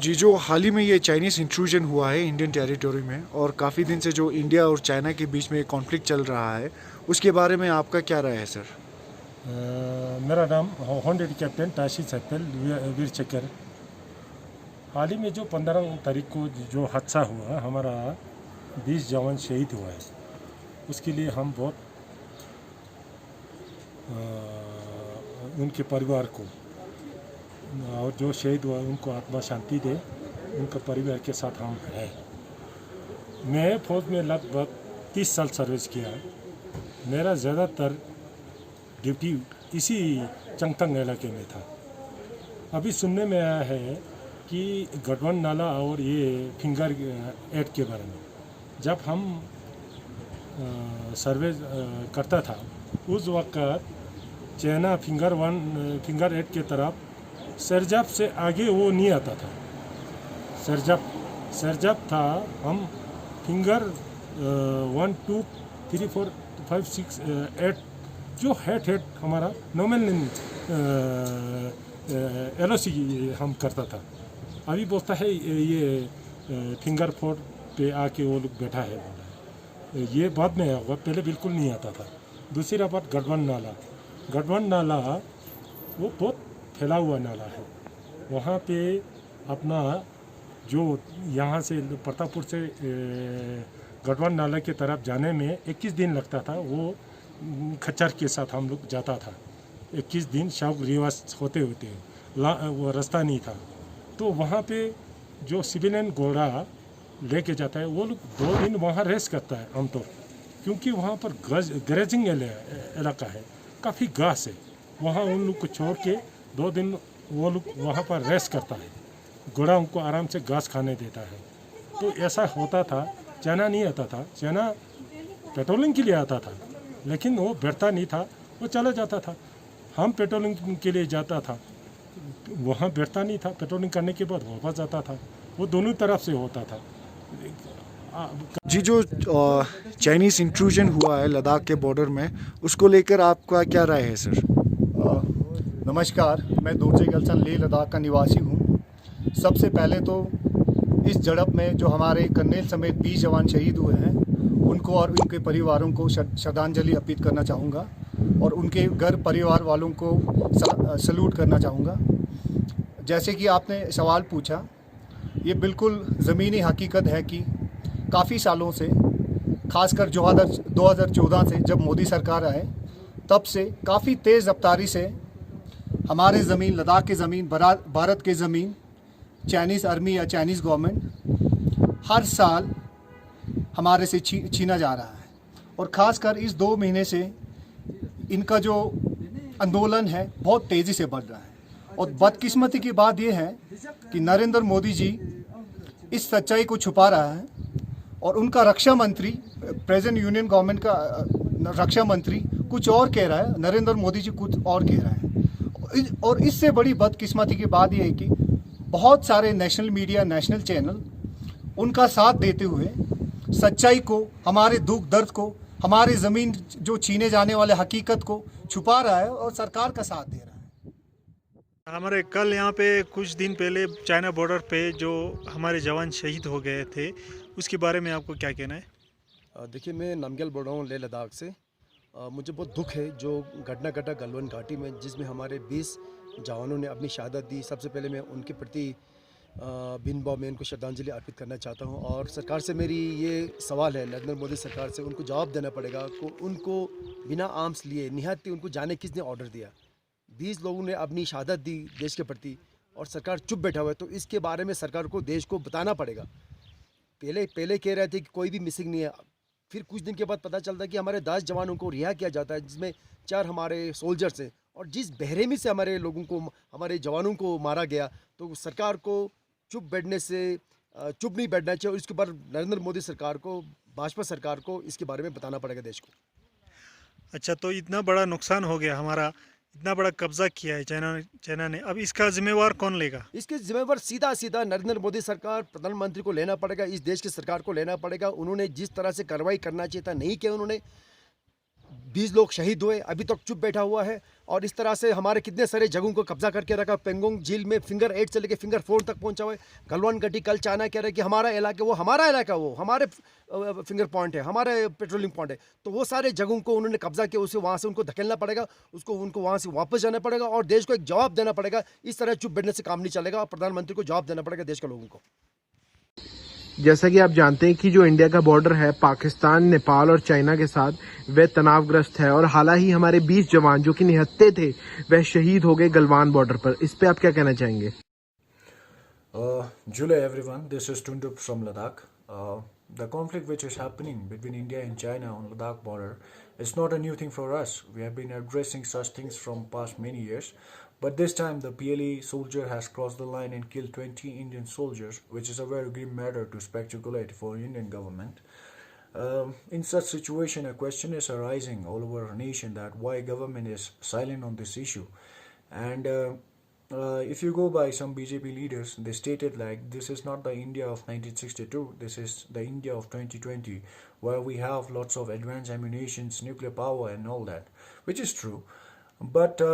जी, जो हाल ही में ये चाइनीज़ इंट्रूजन हुआ है इंडियन टेरिटरी में और काफ़ी दिन से जो इंडिया और चाइना के बीच में कॉन्फ्लिक्ट चल रहा है, उसके बारे में आपका क्या राय है सर? मेरा नाम हॉन्डेड कैप्टन ताशी सत्तल वीर चक्कर। हाल ही में जो 15 तारीख को जो हादसा हुआ, हमारा 20 जवान शहीद हुआ है। उसके लिए हम बहुत उनके परिवार को और जो शहीद हुआ उनको आत्मा शांति दे, उनका परिवार के साथ हम हैं। मैं फौज में लगभग 30 साल सर्विस किया। मेरा ज़्यादातर ड्यूटी इसी चंगतंग इलाके में था। अभी सुनने में आया है कि गठबंधन नाला और ये फिंगर एड के बारे में जब हम सर्वे करता था, उस वक्त चाइना फिंगर एड के तरफ सरजब से आगे वो नहीं आता था। सरजब था, हम फिंगर 1 2 3 4 5 6 8 जो हेड हमारा नॉमिनल LOC हम करता था। अभी बोलता है ये फिंगर 4 पे आके वो लोग बैठा है, बोला है। ये बाद में होगा, पहले बिल्कुल नहीं आता था। दूसरी बात गठबंधन नाला वो बहुत फैला हुआ नाला है। वहाँ पे अपना जो यहाँ से प्रतापपुर से गठबंधन नाला की तरफ जाने में 21 दिन लगता था। वो खच्चर के साथ हम लोग जाता था। 21 दिन शौक रिवाज होते वो रास्ता नहीं था। तो वहाँ पे जो सिविलियन घोड़ा लेके जाता है, वो लोग 2 दिन वहाँ रेस्ट करता है आमतौर, क्योंकि वहाँ पर ग्रेजिंग इलाका है, काफ़ी घास है। वहाँ उन लोग को छोड़ के 2 दिन वो लोग वहाँ पर रेस्ट करता है। घोड़ा उनको आराम से घास खाने देता है। तो ऐसा होता था। चाइना नहीं आता था, चाइना पेट्रोलिंग के लिए आता था, लेकिन वो बैठता नहीं था, वो चला जाता था। हम पेट्रोलिंग के लिए जाता था, वहाँ बैठता नहीं था, पेट्रोलिंग करने के बाद वापस जाता था। वो दोनों तरफ से होता था। जी, जो चाइनीज़ इंट्रूजन हुआ है लद्दाख के बॉर्डर में, उसको लेकर आपका क्या राय है सर? नमस्कार, मैं दोरजे गलसन लेह लद्दाख का निवासी हूँ। सबसे पहले तो इस झड़प में जो हमारे कर्नेल समेत 20 जवान शहीद हुए हैं, उनको और उनके परिवारों को श्रद्धांजलि अर्पित करना चाहूँगा और उनके घर परिवार वालों को सल्यूट करना चाहूँगा। जैसे कि आपने सवाल पूछा, ये बिल्कुल ज़मीनी हकीकत है कि काफ़ी सालों से, खासकर 2014 से जब मोदी सरकार आए, तब से काफ़ी तेज़ रफ्तारी से हमारे ज़मीन, लद्दाख की ज़मीन, भारत की ज़मीन चाइनीज़ आर्मी या चाइनीज़ गवर्नमेंट हर साल हमारे से छीना जा रहा है। और ख़ासकर इस 2 महीने से इनका जो आंदोलन है बहुत तेज़ी से बढ़ रहा है। और बदकिस्मती की बात यह है कि नरेंद्र मोदी जी इस सच्चाई को छुपा रहा है और उनका रक्षा मंत्री, प्रेजेंट यूनियन गवर्नमेंट का रक्षा मंत्री कुछ और कह रहा है, नरेंद्र मोदी जी कुछ और कह रहा है। और इससे बड़ी बदकिस्मती की बात यह है कि बहुत सारे नेशनल मीडिया, नेशनल चैनल उनका साथ देते हुए सच्चाई को, हमारे दुख दर्द को, हमारे ज़मीन जो छीने जाने वाले हकीकत को छुपा रहा है और सरकार का साथ दे रहा है। हमारे कल यहाँ पे कुछ दिन पहले चाइना बॉर्डर पे जो हमारे जवान शहीद हो गए थे, उसके बारे में आपको क्या कहना है? देखिए, मैं नामग्याल बोल रहा हूँ लेह लद्दाख से। मुझे बहुत दुख है जो घटना घटा गलवान घाटी में, जिसमें हमारे 20 जवानों ने अपनी शहादत दी। सबसे पहले मैं उनके प्रति बिन भाव में उनको श्रद्धांजलि अर्पित करना चाहता हूं। और सरकार से मेरी ये सवाल है, नरेंद्र मोदी सरकार से, उनको जवाब देना पड़ेगा को उनको बिना आर्म्स लिए निहत्थे उनको जाने किसने ऑर्डर दिया। 20 लोगों ने अपनी शहादत दी देश के प्रति और सरकार चुप बैठा हुआ है। तो इसके बारे में सरकार को, देश को बताना पड़ेगा। पहले कह रहे थे कि कोई भी मिसिंग नहीं है, फिर कुछ दिन के बाद पता चलता है कि हमारे 10 जवानों को रिहा किया जाता है, जिसमें 4 हमारे सोल्जर्स हैं। और जिस बेरहमी से हमारे लोगों को, हमारे जवानों को मारा गया, तो सरकार को चुप नहीं बैठना चाहिए। और इसके ऊपर नरेंद्र मोदी सरकार को, भाजपा सरकार को इसके बारे में बताना पड़ेगा देश को। अच्छा, तो इतना बड़ा नुकसान हो गया, हमारा इतना बड़ा कब्जा किया है चाइना ने, अब इसका जिम्मेवार कौन लेगा? इसके जिम्मेवार सीधा नरेंद्र मोदी सरकार, प्रधानमंत्री को लेना पड़ेगा, इस देश की सरकार को लेना पड़ेगा। उन्होंने जिस तरह से कार्रवाई करना चाहिए था नहीं किया उन्होंने। 20 लोग शहीद हुए, अभी तक चुप बैठा हुआ है। और इस तरह से हमारे कितने सारे जगहों को कब्जा करके रखा। पेंगोंग झील में फिंगर 8 से लेकर फिंगर 4 तक पहुंचा हुआ है। गलवान घाटी, कल चाइना कह रहा है कि हमारा इलाका, वो हमारा इलाका, वो हमारे फिंगर पॉइंट है, हमारे पेट्रोलिंग पॉइंट है। तो वो सारे जगहों को उन्होंने कब्जा किया, उसे वहाँ से उनको धकेलना पड़ेगा, उनको वहाँ से वापस जाना पड़ेगा और देश को एक जवाब देना पड़ेगा। इस तरह चुप बैठने से काम नहीं चलेगा और प्रधानमंत्री को जवाब देना पड़ेगा देश के लोगों को। जैसा कि आप जानते हैं कि जो इंडिया का बॉर्डर है पाकिस्तान, नेपाल और चाइना के साथ, वह तनावग्रस्त है और हाल ही हमारे 20 जवान जो कि निहत्थे थे वह शहीद हो गए गलवान बॉर्डर पर। इस पे आप क्या कहना चाहेंगे? July everyone, this is Tundup from Ladakh. The conflict which is happening between India and China on Ladakh border is not a new thing for us. We have been addressing such things from past many years. But this time the PLA soldier has crossed the line and killed 20 Indian soldiers, which is a very grim matter to speculate for Indian government. In such situation, a question is arising all over our nation that why government is silent on this issue. And if you go by some BJP leaders, they stated like this is not the India of 1962, this is the India of 2020, where we have lots of advanced ammunitions, nuclear power and all that, which is true. But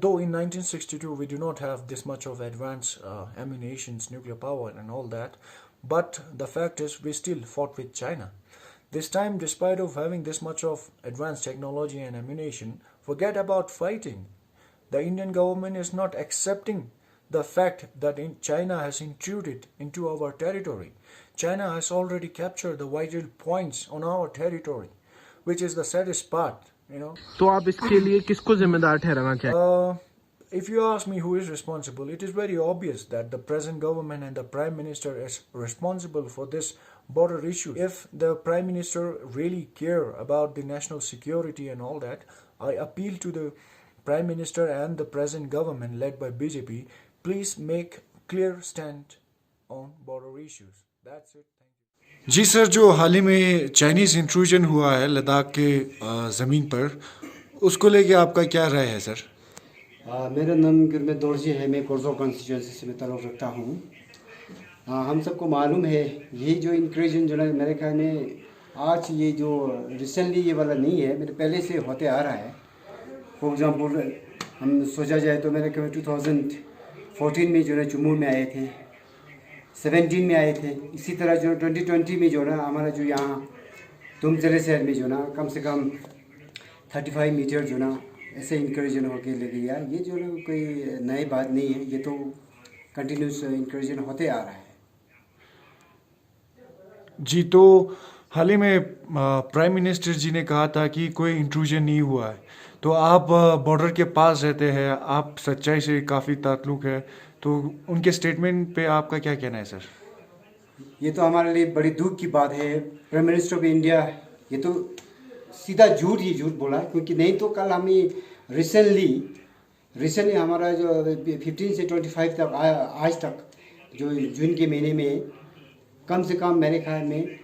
though in 1962 we do not have this much of advanced ammunitions, nuclear power and all that, but the fact is we still fought with China. This time, despite of having this much of advanced technology and ammunition, forget about fighting. The Indian government is not accepting the fact that China has intruded into our territory. China has already captured the vital points on our territory, which is the saddest part, you know. तो आप इसके लिए किसको जिम्मेदार ठहराना चाहेंगे? If you ask me who is responsible, it is very obvious that the present government and the Prime Minister is responsible for this border issue. If the Prime Minister really care about the national security and all that, I appeal to the Prime Minister and the present government led by BJP, please make clear stand on border issues. That's it. Thank you. जी sir, जो हाल ही में Chinese intrusion हुआ है लद्दाख के ज़मीन पर, उसको लेके आपका क्या राय है सर? मेरा नाम गुरमीत दोरजी है। मैं कोरजो कॉन्स्टिट्यूंसी से मैं ताल्लुक़ रखता हूँ। हम सबको मालूम है ये जो इंक्रेजन जो है मेरे ख्याल में आज ये जो रिसेंटली ये वाला नहीं है, मेरे पहले से होते आ रहा है। फॉर एग्ज़ाम्पल हम सोचा जाए तो मेरे ख्याल 2014 में जो है जम्मू में आए थे, 17 में आए थे। इसी तरह जो 2020 में जो है हमारा जो यहाँ तुमजरे शहर में जो ना कम से कम 35 मीटर जो ना ऐसे इंक्रेजन होके लगे गया। ये जो कोई नई बात नहीं है, ये तो कंटिन्यूस इंक्रेजन होते आ रहा है। जी, तो हाल ही में प्राइम मिनिस्टर जी ने कहा था कि कोई इंट्रूजन नहीं हुआ है। तो आप बॉर्डर के पास रहते हैं, आप सच्चाई से काफ़ी ताल्लुक़ है, तो उनके स्टेटमेंट पे आपका क्या कहना है सर? ये तो हमारे लिए बड़ी दुख की बात है। प्राइम मिनिस्टर ऑफ इंडिया ये तो सीधा झूठ बोला, क्योंकि नहीं तो कल हमें रिसेंटली हमारा जो 15 से 25 तक आज तक जो जून के महीने में कम से कम मेरे ख्याल में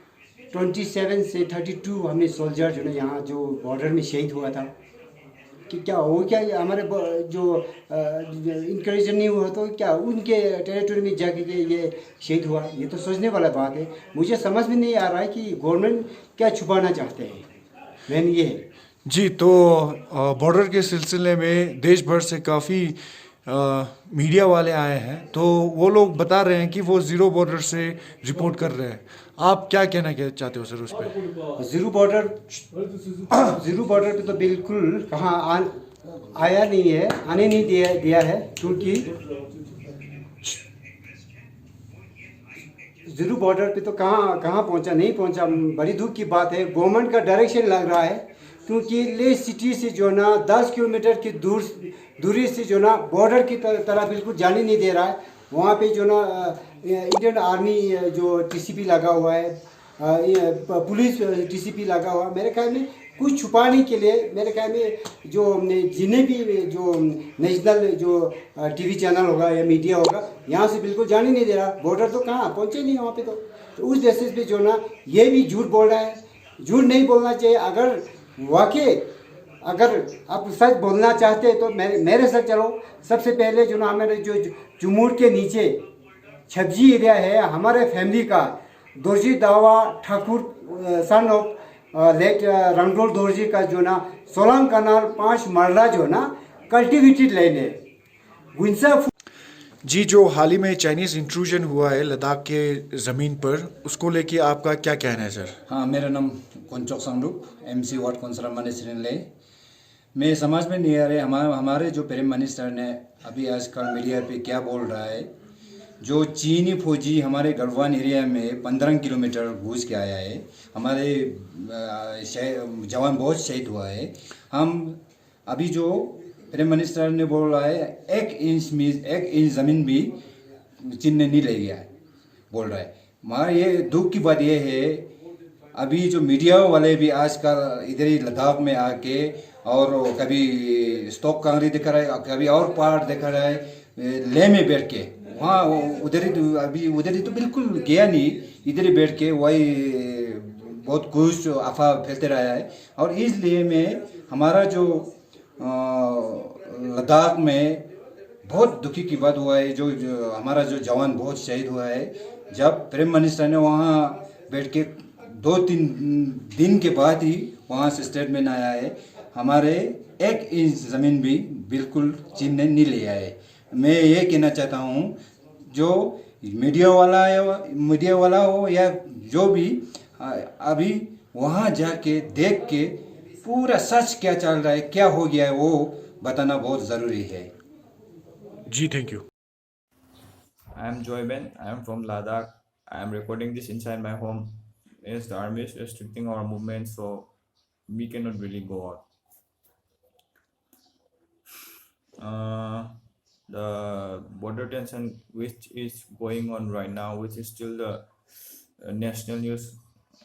27 से 32 हमने सोल्जर जो है यहाँ जो बॉर्डर में शहीद हुआ था। कि क्या हो, क्या हमारे जो इंक्रेजन नहीं हुआ तो क्या उनके टेरिटरी में जाके ये शहीद हुआ? ये तो सोचने वाला बात है। मुझे समझ में नहीं आ रहा है कि गवर्नमेंट क्या छुपाना चाहते हैं। मैन ये है जी, तो बॉर्डर के सिलसिले में देश भर से काफ़ी मीडिया वाले आए हैं, तो वो लोग बता रहे हैं कि वो ज़ीरो बॉर्डर से रिपोर्ट कर रहे हैं। आप क्या कहना चाहते हो सर उस पर? ज़ीरो बॉर्डर पे तो बिल्कुल कहाँ आया नहीं है, आने नहीं दिया है, क्योंकि ज़ीरो बॉर्डर पे तो कहाँ पहुँचा, नहीं पहुँचा। बड़ी दुख की बात है। गवर्नमेंट का डायरेक्शन लग रहा है, क्योंकि ले सिटी से जो ना 10 किलोमीटर की दूरी से जो ना बॉर्डर की तरह बिल्कुल जाने नहीं दे रहा है। वहाँ पे जो ना इंडियन आर्मी जो टीसीपी लगा हुआ है, पुलिस टीसीपी लगा हुआ है। मेरे ख्याल में कुछ छुपाने के लिए मेरे ख्याल में जो जिन्हें भी जो नेशनल जो टीवी चैनल होगा या मीडिया होगा, यहाँ से बिल्कुल जाने नहीं दे रहा। बॉर्डर तो कहाँ पहुँचे नहीं वहाँ पे तो उस बेसिस पे जो ना ये भी झूठ बोल रहा है। झूठ नहीं बोलना चाहिए। अगर आप सच बोलना चाहते हैं तो मेरे साथ चलो। सबसे पहले जो ना हमारे जो जुमूर के नीचे छब्जी एरिया है हमारे फैमिली का, Dorji Dawa Thakur son of late Rangdol Dorji का जो ना सोलंग कनाल 5 मरला जो ना कल्टिवेटेड लैंड है गुंसा। जी, जो हाल ही में चाइनीज़ इंट्रूजन हुआ है लद्दाख के ज़मीन पर, उसको लेके आपका क्या कहना है सर? हाँ, मेरा नाम कोंचोक संगरूप, MC वार्ड कौंसलर मनीषरिनले। मैं समझ में नहीं आ रहे हमारे जो प्राइम मिनिस्टर ने अभी आजकल मीडिया पे क्या बोल रहा है। जो चीनी फौजी हमारे गढ़वाल एरिया में 15 किलोमीटर घुस के आया है, हमारे जवान बहुत शहीद हुआ है। हम अभी जो प्राइम मिनिस्टर ने बोल रहा है 1 इंच ज़मीन भी चीन ने नहीं ले गया है, बोल रहा है। मगर ये दुख की बात ये है, अभी जो मीडिया वाले भी आजकल इधर ही लद्दाख में आके और कभी स्टॉक कांगरी दिखा रहा है, कभी और पार्ट दिखा रहा है, ले में बैठ के वहाँ उधर ही तो बिल्कुल गया नहीं, इधर ही बैठ के वही बहुत कुछ अफवाह फैलते रहा है। और इसलिए में हमारा जो लद्दाख में बहुत दुखी की बात हुआ है, जो हमारा जो जवान बहुत शहीद हुआ है। जब प्राइम मिनिस्टर ने वहाँ बैठ के 2-3 दिन के बाद ही वहाँ से स्टेटमेंट आया है, हमारे 1 इंच ज़मीन भी बिल्कुल चीन ने नहीं लिया है। मैं ये कहना चाहता हूँ, जो मीडिया वाला हो या जो भी, अभी वहाँ जाके देख के पूरा सच क्या चल रहा है, क्या हो गया है, वो बताना बहुत ज़रूरी है। जी, thank you. I am Joy Ben. I am from Ladakh. I am recording this inside my home. Yes, the army is restricting our movement, so we cannot really go out. The border tension which is going on right now, which is still the national news,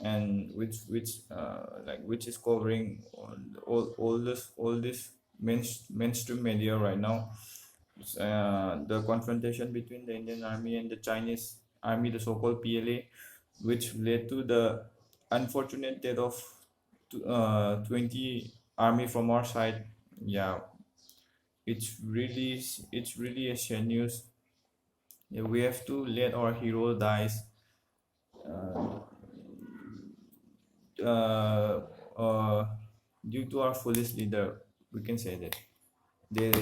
and which is covering all this mainstream media right now. The confrontation between the Indian Army and the Chinese Army, the so-called PLA, which led to the unfortunate death of 20 army from our side. Yeah, it's really a sad news. Yeah, we have to let our hero dies. Due to our foolish leader, we can say that they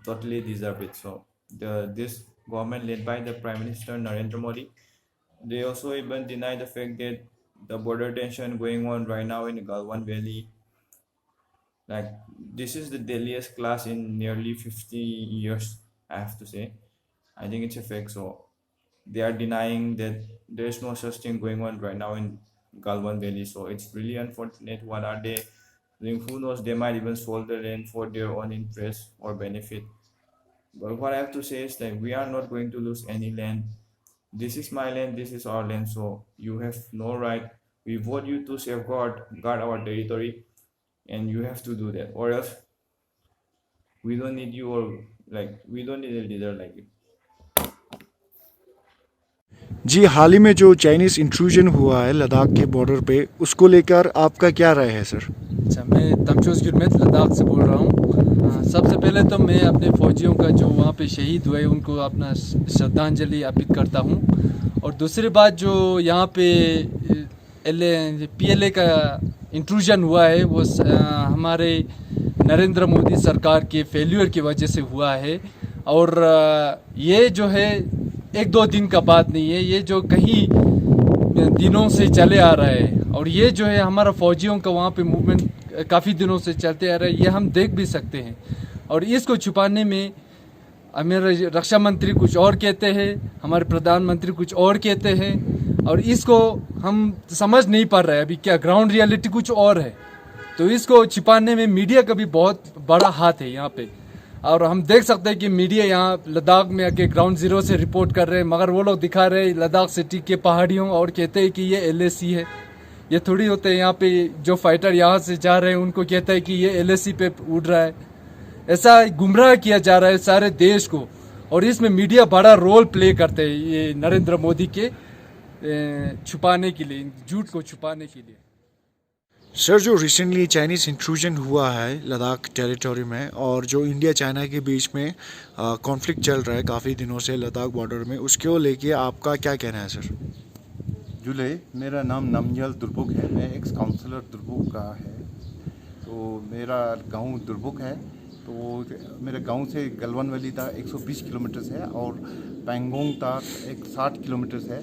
totally deserve it. So this government led by the Prime Minister Narendra Modi, they also even deny the fact that the border tension going on right now in the Galwan Valley, like this is the deadliest class in nearly 50 years, I have to say. I think it's a fact. So they are denying that there is no such thing going on right now in Galwan Valley. So it's really unfortunate. What are they doing? Who knows, they might even sold the land for their own interest or benefit. But what I have to say is that we are not going to lose any land. This is my land, this is our land, so you have no right. We vote you to guard our territory, and you have to do that, or else we don't need you, or we don't need a leader like you. जी, हाल ही में जो Chinese intrusion हुआ है लद्दाख के border पे, उसको लेकर आपका क्या राय है सर? अच्छा, मैं तमचोज गुरमेत लद्दाख से बोल रहा हूँ। सबसे पहले तो मैं अपने फ़ौजियों का जो वहाँ पे शहीद हुए उनको अपना श्रद्धांजलि अर्पित करता हूँ। और दूसरी बात, जो यहाँ पे PLA का इंट्रूजन हुआ है, वो हमारे नरेंद्र मोदी सरकार के फेल्यूर की वजह से हुआ है। और ये जो है 1-2 दिन का बात नहीं है, ये जो कहीं दिनों से चले आ रहा है। और ये जो है हमारा फ़ौजियों का वहाँ पे मूवमेंट काफ़ी दिनों से चलते आ रहा है, ये हम देख भी सकते हैं। और इसको छुपाने में हमारे रक्षा मंत्री कुछ और कहते हैं, हमारे प्रधानमंत्री कुछ और कहते हैं, और इसको हम समझ नहीं पा रहे हैं अभी क्या ग्राउंड रियलिटी कुछ और है। तो इसको छिपाने में मीडिया का भी बहुत बड़ा हाथ है यहाँ पे। और हम देख सकते हैं कि मीडिया यहाँ लद्दाख में आके ग्राउंड ज़ीरो से रिपोर्ट कर रहे हैं, मगर वो लोग दिखा रहे हैं लद्दाख सिटी के पहाड़ियों और कहते हैं कि ये LAC है। ये थोड़ी होते हैं, यहाँ पे जो फाइटर यहाँ से जा रहे हैं उनको कहता है कि ये LAC पे उड़ रहा है। ऐसा गुमराह किया जा रहा है सारे देश को, और इसमें मीडिया बड़ा रोल प्ले करते हैं ये नरेंद्र मोदी के छुपाने के लिए, झूठ को छुपाने के लिए। सर, जो रिसेंटली चाइनीज़ इंट्रूजन हुआ है लद्दाख टेरिटरी में, और जो इंडिया चाइना के बीच में कॉन्फ्लिक्ट चल रहा है काफ़ी दिनों से लद्दाख बॉर्डर में, उसको लेके आपका क्या कहना है सर? जुले। मेरा नाम नामग्याल दुर्बुक है, मैं एक्स काउंसलर दुर्बुक का है। तो मेरा गांव दुर्बुक है। तो मेरे गांव से गलवान वैली तक 120 किलोमीटर है और पैंगोंग तक 60 किलोमीटर है।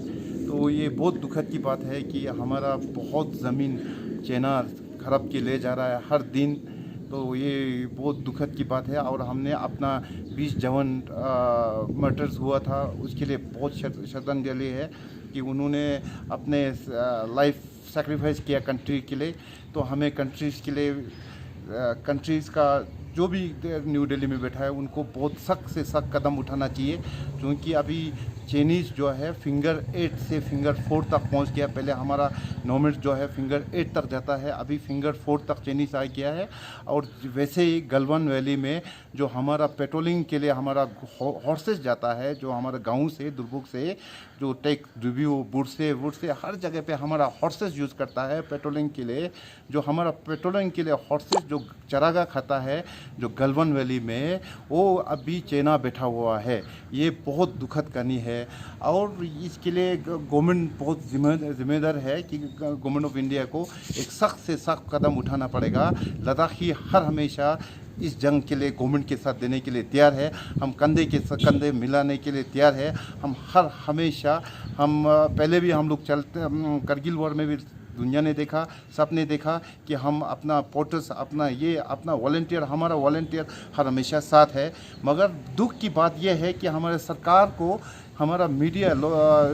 तो ये बहुत दुखद की बात है कि हमारा बहुत ज़मीन चाइना खराब के ले जा रहा है हर दिन। तो ये बहुत दुखद की बात है और हमने अपना 20 जवान मर्डर्स हुआ था उसके लिए बहुत श्रद्धांजलि है कि उन्होंने अपने लाइफ सैक्रिफाइस किया कंट्री के लिए। तो हमें कंट्रीज़ के लिए कंट्रीज़ का जो भी न्यू दिल्ली में बैठा है उनको बहुत सख्त से सख्त कदम उठाना चाहिए, क्योंकि अभी चाइनीज़ जो है फिंगर 8 से फिंगर 4 तक पहुंच गया। पहले हमारा नॉर्मल जो है फिंगर 8 तक जाता है, अभी फिंगर 4 तक चाइनीज़ आ गया है। और वैसे ही गलवान वैली में जो हमारा पेट्रोलिंग के लिए हमारा हॉर्सेस जाता है, जो हमारा गांव से दुर्बुक से जो टेक रिव्यू वुड से हर जगह पे हमारा हॉर्सेस यूज़ करता है पेट्रोलिंग के लिए। जो हमारा पेट्रोलिंग के लिए हॉर्सेस जो चरागा खाता है जो गलवान वैली में, वो अभी चाइना बैठा हुआ है। ये बहुत दुखद कहानी है और इसके लिए गवर्नमेंट बहुत जिम्मेदार है कि गवर्नमेंट ऑफ इंडिया को एक सख्त से सख्त कदम उठाना पड़ेगा। लद्दाखी हर हमेशा इस जंग के लिए गवर्नमेंट के साथ देने के लिए तैयार है। हम कंधे के कंधे मिलाने के लिए तैयार है। हम हर हमेशा पहले भी हम लोग चलते करगिल वॉर में भी दुनिया ने देखा, सबने देखा कि हम अपना पोर्टस अपना वॉलंटियर हमारा वॉलंटियर हर हमेशा साथ है। मगर दुख की बात यह है कि हमारे सरकार को हमारा मीडिया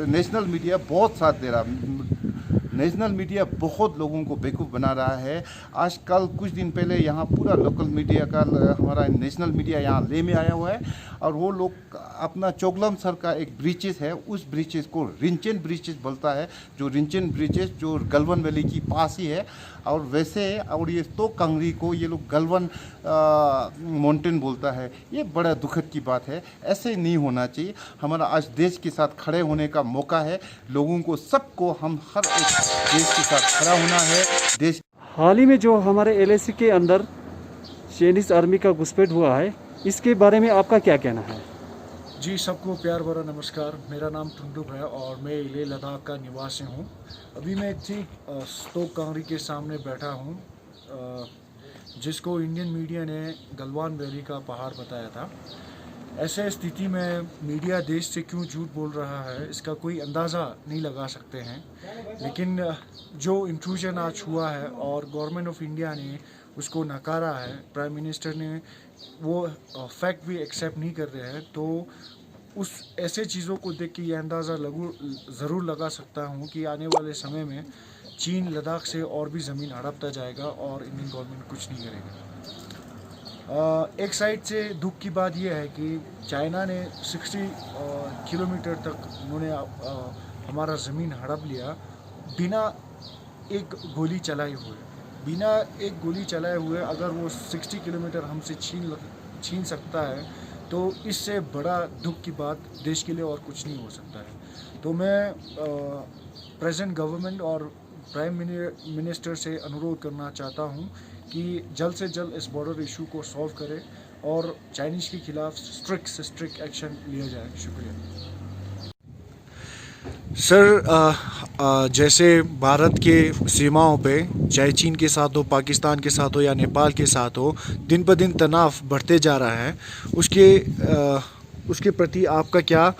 नेशनल मीडिया बहुत साथ दे रहा है। नेशनल मीडिया बहुत लोगों को बेवकूफ़ बना रहा है। आजकल कुछ दिन पहले यहाँ पूरा लोकल मीडिया का हमारा नेशनल मीडिया यहाँ ले में आया हुआ है और वो लोग अपना चोगलम सर का एक ब्रिजेस है, उस ब्रिजेस को रिंचन ब्रिजेस बोलता है। जो रिंचन ब्रिजेस जो गलवान वैली की पास ही है और वैसे और ये तो कंगरी को ये लोग गलवान माउंटेन बोलता है। ये बड़ा दुखद की बात है, ऐसे नहीं होना चाहिए। हमारा आज देश के साथ खड़े होने का मौका है। लोगों को सबको हम हर एक देश के साथ खड़ा होना है। देश हाल ही में जो हमारे LAC के अंदर चाइनीज़ आर्मी का घुसपैठ हुआ है, इसके बारे में आपका क्या कहना है? जी, सबको प्यार भरा नमस्कार। मेरा नाम टुंडुप है और मैं लेह लद्दाख का निवासी हूँ। अभी मैं ठीक तोक कांगरी के सामने बैठा हूँ, जिसको इंडियन मीडिया ने गलवान वैली का पहाड़ बताया था। ऐसे स्थिति में मीडिया देश से क्यों झूठ बोल रहा है इसका कोई अंदाज़ा नहीं लगा सकते हैं। लेकिन जो इंट्रूजन आज हुआ है और गवर्नमेंट ऑफ इंडिया ने उसको नकारा है, प्राइम मिनिस्टर ने वो फैक्ट भी एक्सेप्ट नहीं कर रहे हैं, तो उस ऐसे चीज़ों को देख के ये अंदाज़ा ज़रूर लगा सकता हूँ कि आने वाले समय में चीन लद्दाख से और भी ज़मीन हड़पता जाएगा और इंडियन गवर्नमेंट कुछ नहीं करेगा। एक साइड से दुख की बात यह है कि चाइना ने 60 किलोमीटर तक उन्होंने हमारा ज़मीन हड़प लिया बिना एक गोली चलाए हुए। अगर वो 60 किलोमीटर हमसे छीन सकता है तो इससे बड़ा दुख की बात देश के लिए और कुछ नहीं हो सकता है। तो मैं प्रेजेंट गवर्नमेंट और प्राइम मिनिस्टर से अनुरोध करना चाहता हूँ कि जल्द से जल्द इस बॉर्डर इशू को सॉल्व करें और चाइनीज़ के खिलाफ स्ट्रिक्ट एक्शन लिया जाए। शुक्रिया सर। जैसे भारत के सीमाओं पे चाहे चीन के साथ हो, पाकिस्तान के साथ हो या नेपाल के साथ हो, दिन पर दिन तनाव बढ़ते जा रहा है। उसके प्रति आपका क्या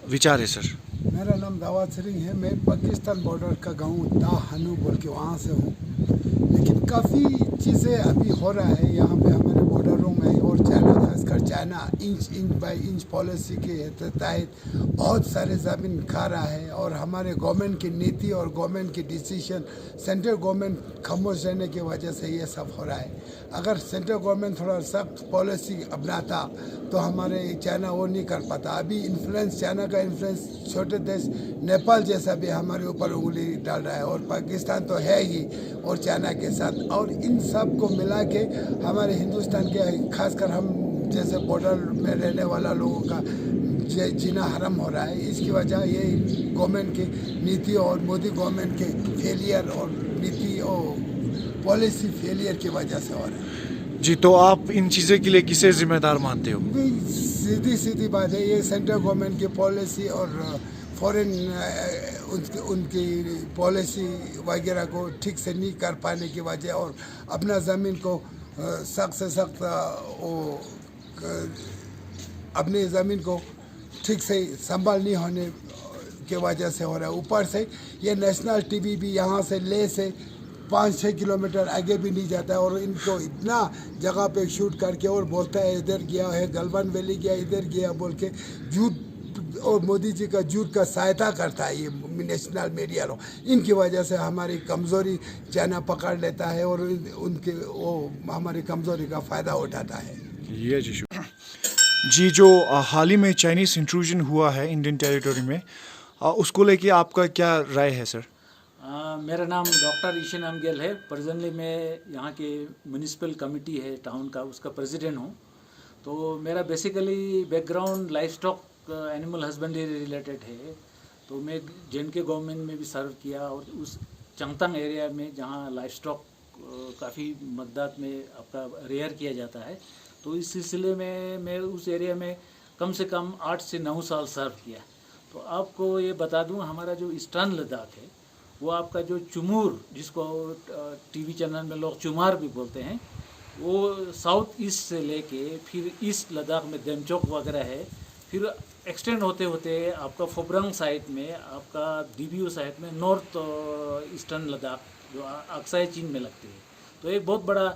विचार है सर? मेरा नाम दावाद सिंह है। मैं पाकिस्तान बॉर्डर का गांव दा हनु बोल के वहाँ से हूँ। लेकिन काफ़ी चीज़ें अभी हो रहा है यहाँ पे हमारे बॉर्डरों में, और चाइना खासकर China inch by inch policy के तहत बहुत सारे ज़मीन खा रहा है। और हमारे गवर्नमेंट की नीति और गवर्नमेंट की डिसीजन, सेंट्रल गवर्नमेंट खामोश रहने की वजह से ये सब हो रहा है। अगर सेंट्रल गवर्नमेंट थोड़ा सख्त पॉलिसी अपनाता तो हमारे चाइना वो नहीं कर पाता। अभी इन्फ्लुएंस, चाइना का इन्फ्लुएंस छोटे देश नेपाल जैसा भी हमारे ऊपर उंगली डाल रहा है, और पाकिस्तान तो है ही, और चाइना के साथ। और इन सब को मिला के हमारे हिंदुस्तान के खासकर हम जैसे बॉर्डर में रहने वाला लोगों का जीना हराम हो रहा है। इसकी वजह ये गवर्नमेंट की नीति और मोदी गवर्नमेंट के फेलियर और नीति और पॉलिसी फेलियर की वजह से हो रहा है। जी, तो आप इन चीज़ों के लिए किसे जिम्मेदार मानते हो? सीधी बात है, ये सेंट्रल गवर्नमेंट की पॉलिसी और फॉरेन उनकी पॉलिसी वगैरह को ठीक से नहीं कर पाने की वजह और अपना ज़मीन को सख्त से सख्त अपनी ज़मीन को ठीक से संभाल नहीं होने के वजह से हो रहा है। ऊपर से ये नेशनल टीवी भी यहाँ से ले से 5-6 किलोमीटर आगे भी नहीं जाता है और इनको इतना जगह पे शूट करके और बोलता है इधर गया है, गलवान वैली गया, इधर गया बोल के झूठ और मोदी जी का झूठ का सहायता करता है ये नेशनल मीडिया लोग। इनकी वजह से हमारी कमज़ोरी चाइना पकड़ लेता है और उनके वो हमारी कमज़ोरी का फ़ायदा उठाता है। ये जी जो हाल ही में चाइनीज़ इंट्रूजन हुआ है इंडियन टेरिटरी में, उसको लेके आपका क्या राय है सर? मेरा नाम डॉक्टर ईशन नामग्याल है। प्रेजेंटली मैं यहाँ के म्यूनिसिपल कमेटी है टाउन का, उसका प्रेसिडेंट हूँ। तो मेरा basically background life stock animal husbandry related है। तो मैं JNK गवर्नमेंट में भी सर्व किया और उस चंगतांग एरिया में जहाँ लाइफ स्टॉक काफ़ी मकदाद में आपका रेयर किया जाता है, तो इस सिलसिले में मैं उस एरिया में कम से कम 8 से 9 साल सर्व किया। तो आपको ये बता दूं, हमारा जो ईस्टर्न लद्दाख है वो आपका जो चुमूर, जिसको टीवी चैनल में लोग चुमार भी बोलते हैं, वो साउथ ईस्ट से लेके फिर ईस्ट लद्दाख में देमचोक वगैरह है, फिर एक्सटेंड होते होते आपका फोब्रंग साइड में, आपका DBO साइड में नॉर्थ ईस्टर्न लद्दाख जो अक्साई चीन में लगती है। तो एक बहुत बड़ा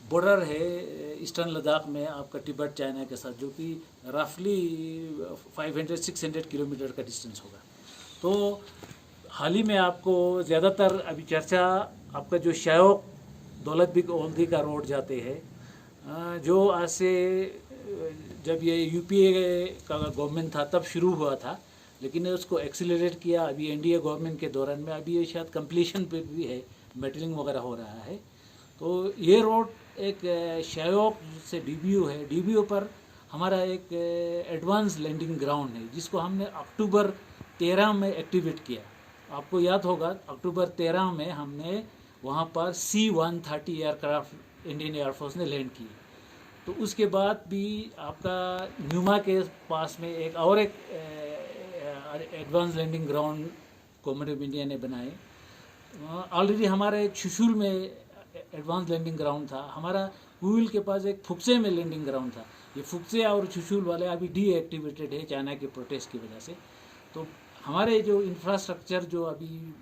बॉर्डर है ईस्टर्न लद्दाख में आपका तिब्बत चाइना के साथ, जो कि रफली 500-600 किलोमीटर का डिस्टेंस होगा। तो हाल ही में आपको ज़्यादातर अभी चर्चा आपका जो शायोक दौलत बिग ओल्दी का रोड जाते हैं, जो आज से जब ये UPA का गवर्नमेंट था तब शुरू हुआ था, लेकिन उसको एक्सीलरेट किया अभी NDA गवर्नमेंट के दौरान में। अभी ये शायद कंप्लीशन पे भी है, मेटलिंग वगैरह हो रहा है। तो ये रोड एक शायोक से DBO है, DBO पर हमारा एक एडवांस लैंडिंग ग्राउंड है, जिसको हमने अक्टूबर 13 में एक्टिवेट किया। आपको याद होगा अक्टूबर 13 में हमने वहाँ पर C-130 एयरक्राफ्ट इंडियन एयरफोर्स ने लैंड किए। तो उसके बाद भी आपका न्यूमा के पास में एक advance landing ground government of India ने बनाए। ऑलरेडी हमारे चुशुल में एडवांस लैंडिंग ग्राउंड था, हमारा कुइल के पास एक फुक्से में लैंडिंग ग्राउंड था। ये फुक्से और चुशुल वाले अभी डीएक्टिवेटेड है चाइना के प्रोटेस्ट की वजह से। तो हमारे जो इंफ्रास्ट्रक्चर जो अभी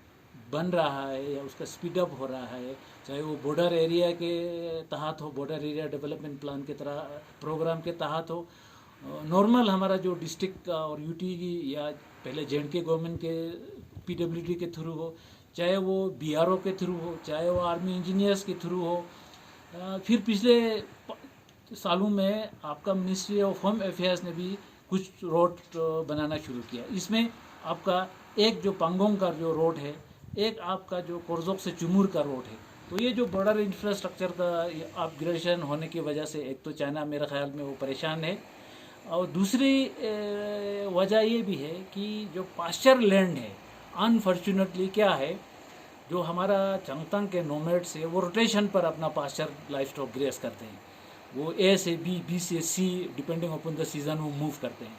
बन रहा है या उसका स्पीड अप हो रहा है, चाहे वो बॉर्डर एरिया के तहत हो, बॉर्डर एरिया डेवलपमेंट प्लान के तरह प्रोग्राम के तहत हो, नॉर्मल हमारा जो डिस्ट्रिक्ट और UT या पहले JNK गवर्नमेंट के PWD के थ्रू हो, चाहे वो BRO के थ्रू हो, चाहे वो आर्मी इंजीनियर्स के थ्रू हो, फिर पिछले सालों में आपका मिनिस्ट्री ऑफ होम अफेयर्स ने भी कुछ रोड बनाना शुरू किया। इसमें आपका एक जो पांगोंग का जो रोड है, एक आपका जो कोरजोक से चुमूर का रोड है। तो ये जो बॉर्डर इंफ्रास्ट्रक्चर का अपग्रेडेशन होने की वजह से एक तो चाइना मेरे ख्याल में वो परेशान है, और दूसरी वजह ये भी है कि जो पास्चर लैंड है, अनफॉर्चुनेटली क्या है, जो हमारा चंगतांग के नोमैड्स है वो रोटेशन पर अपना पास्चर लाइफ स्टॉक ग्रेस करते हैं। वो A से B, B से C depending upon the season वो मूव करते हैं।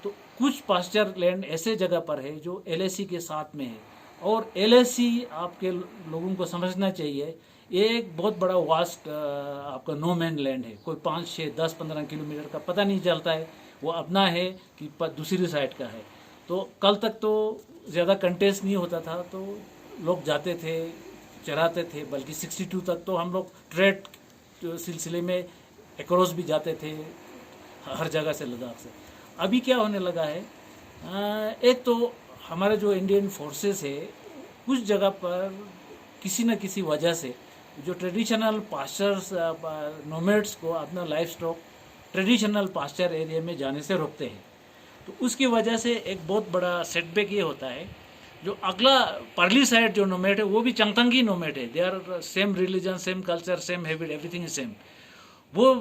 तो कुछ पास्चर लैंड ऐसे जगह पर है जो LAC के साथ में है, और LAC आपके लोगों को समझना चाहिए ये एक बहुत बड़ा वास्ट आपका नो मैन लैंड है। कोई 5, 6, 10, 15 किलोमीटर का पता नहीं चलता है वो अपना है कि दूसरी साइड का है। तो कल तक तो ज़्यादा कंटेस्ट नहीं होता था, तो लोग जाते थे, चराते थे, बल्कि 62 तक तो हम लोग ट्रेड सिलसिले में एक्रॉस भी जाते थे हर जगह से, लद्दाख से। अभी क्या होने लगा है, एक तो हमारे जो इंडियन फोर्सेस है कुछ जगह पर किसी न किसी वजह से जो ट्रेडिशनल पास्चर्स नोमैड्स को अपना life stock traditional pasture area में जाने से रोकते हैं। तो उसकी वजह से एक बहुत बड़ा सेटबैक ये होता है, जो अगला परली साइड जो नोमैड है वो भी चंगतांगी नोमैड है, they are same religion, same culture, same habit, everything is same. वो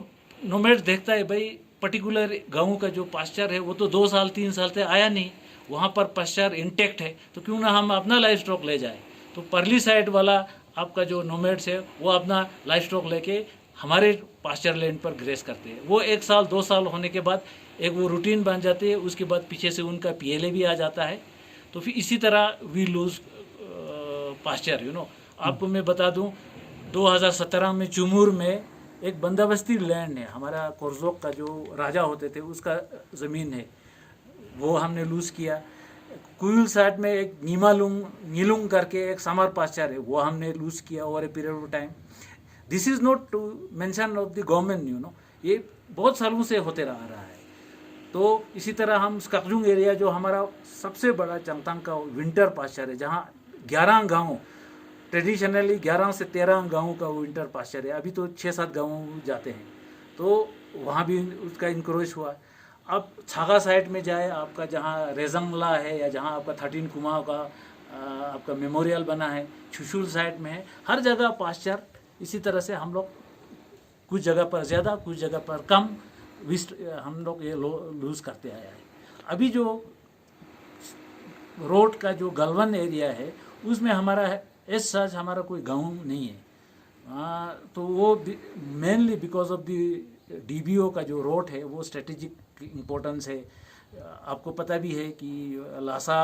नोमैड देखता है भाई पर्टिकुलर गाँव का जो पास्चर है वो तो 2 साल 3 साल से आया नहीं, वहाँ पर पास्चर इंटैक्ट है, तो क्यों ना हम अपना लाइफ स्टॉक ले जाए। तो परली साइड वाला आपका जो नोमैड्स है वो अपना लाइफ स्टॉक लेके हमारे पास्चर लैंड पर ग्रेस करते हैं। वो 1 साल 2 साल होने के बाद एक वो रूटीन बन जाती है, उसके बाद पीछे से उनका PLA भी आ जाता है। तो फिर इसी तरह वी लूज पास्चर आपको मैं बता दूं 2017 में चुमूर में एक बंदोबस्ती लैंड है, हमारा कोरजोक का जो राजा होते थे उसका ज़मीन है, वो हमने लूज़ किया। कुयल साइड में एक नीलुंग करके एक समर पास्चर है, वो हमने लूज़ किया over a period of time. This is not to mention of the government, ये बहुत सालों से होते रहा है। तो इसी तरह हम स्ककजुंग एरिया जो हमारा सबसे बड़ा चंगतांग का विंटर पास्चर है, जहाँ 11 गाँव ट्रेडिशनली 11 से 13 गाँव का विंटर पास्चर है, अभी तो 6-7 गाँव जाते हैं, तो वहाँ भी उसका इंक्रोच हुआ। अब छागा साइड में जाए आपका, जहाँ रेजंगला है या जहाँ आपका 13 कुमाऊं का आपका मेमोरियल बना है, छुशुल साइड में है, हर जगह पास्चर इसी तरह से हम लोग कुछ जगह पर ज़्यादा कुछ जगह पर कम हम लोग ये लूज़ करते आया है। अभी जो रोड का जो गलवन एरिया है उसमें हमारा सच हमारा कोई गांव नहीं है, तो वो mainly because of the DBO का जो रोड है वो स्ट्रेटेजिक इम्पोर्टेंस है। आपको पता भी है कि लासा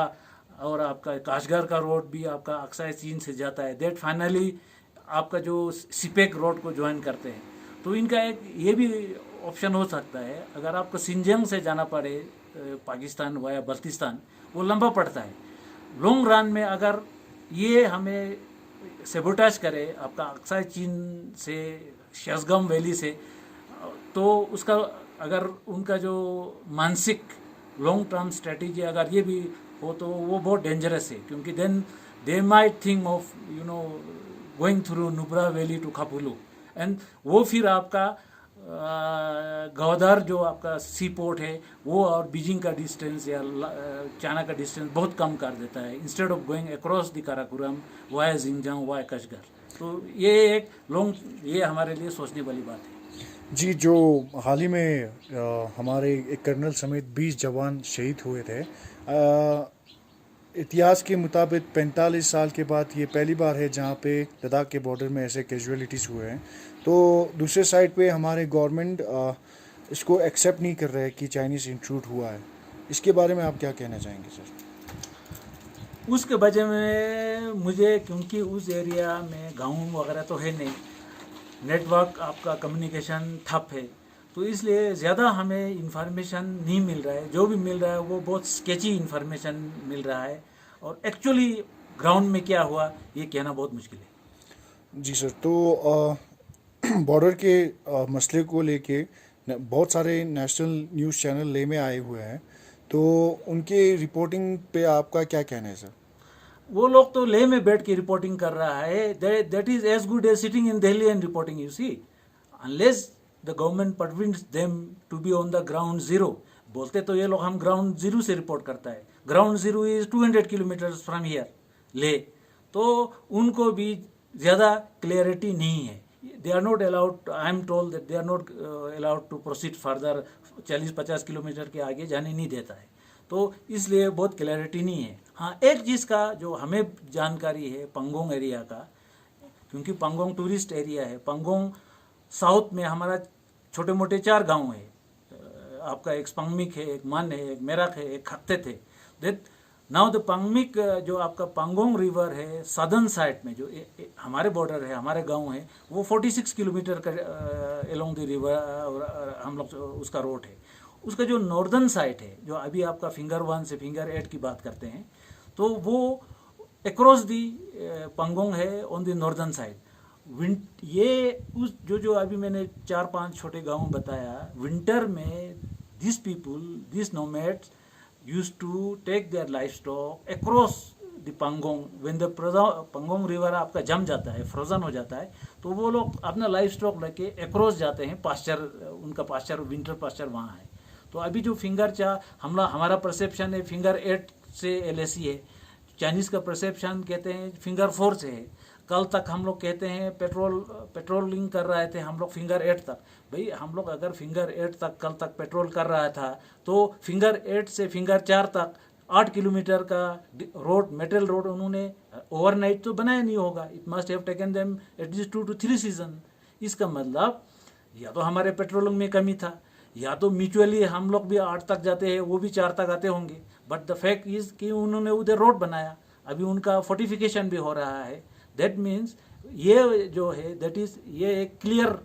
और आपका काशगर का रोड भी आपका अक्साई चीन से जाता है, दैट फाइनली आपका जो सिपेक रोड को ज्वाइन करते हैं। तो इनका एक ये भी ऑप्शन हो सकता है, अगर आपको सिंजियांग से जाना पड़े पाकिस्तान वाया बल्तिस्तान, वो लंबा पड़ता है। लॉन्ग रन में अगर ये हमें सेबोटाज करे आपका अक्साई चीन से शसगम वैली से, तो उसका अगर उनका जो मानसिक लॉन्ग टर्म स्ट्रेटेजी अगर ये भी हो तो वो बहुत डेंजरस है, क्योंकि then they might think of going through Nubra valley to Khapulu, and वो फिर आपका गवदार जो आपका सी पोर्ट है वो और बीजिंग का डिस्टेंस या चाइना का डिस्टेंस बहुत कम कर देता है, instead of going across the Karakoram via Jingjang via Kashgar. तो ये एक ये हमारे लिए सोचने वाली बात है। जी, जो हाल ही में हमारे एक कर्नल समेत 20 जवान शहीद हुए थे, इतिहास के मुताबिक 45 साल के बाद ये पहली बार है जहाँ पे लद्दाख के बॉर्डर में ऐसे कैजुअलिटीज़ हुए हैं। तो दूसरे साइड पे हमारे गवर्नमेंट इसको एक्सेप्ट नहीं कर रहे हैं कि चाइनीज़ इंट्रूड हुआ है, इसके बारे में आप क्या कहना चाहेंगे सर? उसके वजह में मुझे, क्योंकि उस एरिया में गाँव वगैरह तो है नहीं, नेटवर्क आपका कम्युनिकेशन ठप है, तो इसलिए ज़्यादा हमें इंफॉर्मेशन नहीं मिल रहा है। जो भी मिल रहा है वो बहुत स्केची इंफॉर्मेशन मिल रहा है, और एक्चुअली ग्राउंड में क्या हुआ ये कहना बहुत मुश्किल है। जी सर, तो बॉर्डर के मसले को लेके बहुत सारे नेशनल न्यूज़ चैनल ले में आए हुए हैं, तो उनके रिपोर्टिंग पे आपका क्या कहना है सर? वो लोग तो लेह में बैठ के रिपोर्टिंग कर रहा है, that is as good as sitting in Delhi and reporting. You see, unless the government permits them to be on the ground zero, बोलते तो ये लोग हम ग्राउंड जीरो से रिपोर्ट करता है। Ground zero is 200 kilometres from here ले, तो उनको भी ज़्यादा क्लियरिटी नहीं है। They are not allowed, I am told that they are not allowed to proceed further, 40-50 kilometre के आगे जाने नहीं देता है, तो इसलिए बहुत क्लैरिटी नहीं है। हाँ, एक चीज़ का जो हमें जानकारी है पंगोंग एरिया का, क्योंकि पंगोंग टूरिस्ट एरिया है। पंगोंग साउथ में हमारा छोटे मोटे 4 गांव है, आपका एक पंगमिक है, एक मन है, एक मेरक है, एक खत्ते थे। दैट नाउ द पंगमिक जो आपका पंगोंग रिवर है सदर्न साइड में जो हमारे बॉर्डर है, हमारे गांव है, वो 46 किलोमीटर का अलोंग द रिवर हम लोग उसका रोड है। उसका जो नॉर्दर्न साइड है, जो अभी आपका फिंगर 1 से फिंगर 8 की बात करते हैं, तो वो अक्रॉस दी पंगोंग है ऑन द नॉर्दर्न साइड। ये उस जो अभी मैंने 4-5 छोटे गांव बताया, विंटर में this people, this nomads used to take their livestock across the Pangong. When the Pangong river आपका जम जाता है, फ्रोजन हो जाता है, तो वो लोग अपना लाइवस्टॉक लेके अक्रॉस जाते हैं। पास्चर, उनका पास्चर, विंटर पास्चर वहाँ है। तो अभी जो हमारा परसेप्शन है फिंगर 8 से LAC है, चाइनीज़ का परसेप्शन कहते हैं फिंगर 4 से है। कल तक हम लोग कहते हैं पेट्रोलिंग कर रहे थे हम लोग फिंगर 8 तक। भाई, हम लोग अगर फिंगर 8 तक कल तक पेट्रोल कर रहा था, तो फिंगर 8 से फिंगर 4 तक 8 किलोमीटर का रोड, मेटल रोड उन्होंने ओवरनाइट तो बनाया नहीं होगा। It must have taken them at least 2 to 3 season. इसका मतलब या तो हमारे पेट्रोलिंग में कमी था, या तो म्यूचुअली हम लोग भी 8 तक जाते हैं, वो भी 4 तक आते होंगे। बट द फैक्ट इज कि उन्होंने उधर रोड बनाया, अभी उनका फोर्टिफिकेशन भी हो रहा है। दैट मीन्स ये जो है दैट इज ये एक क्लियर,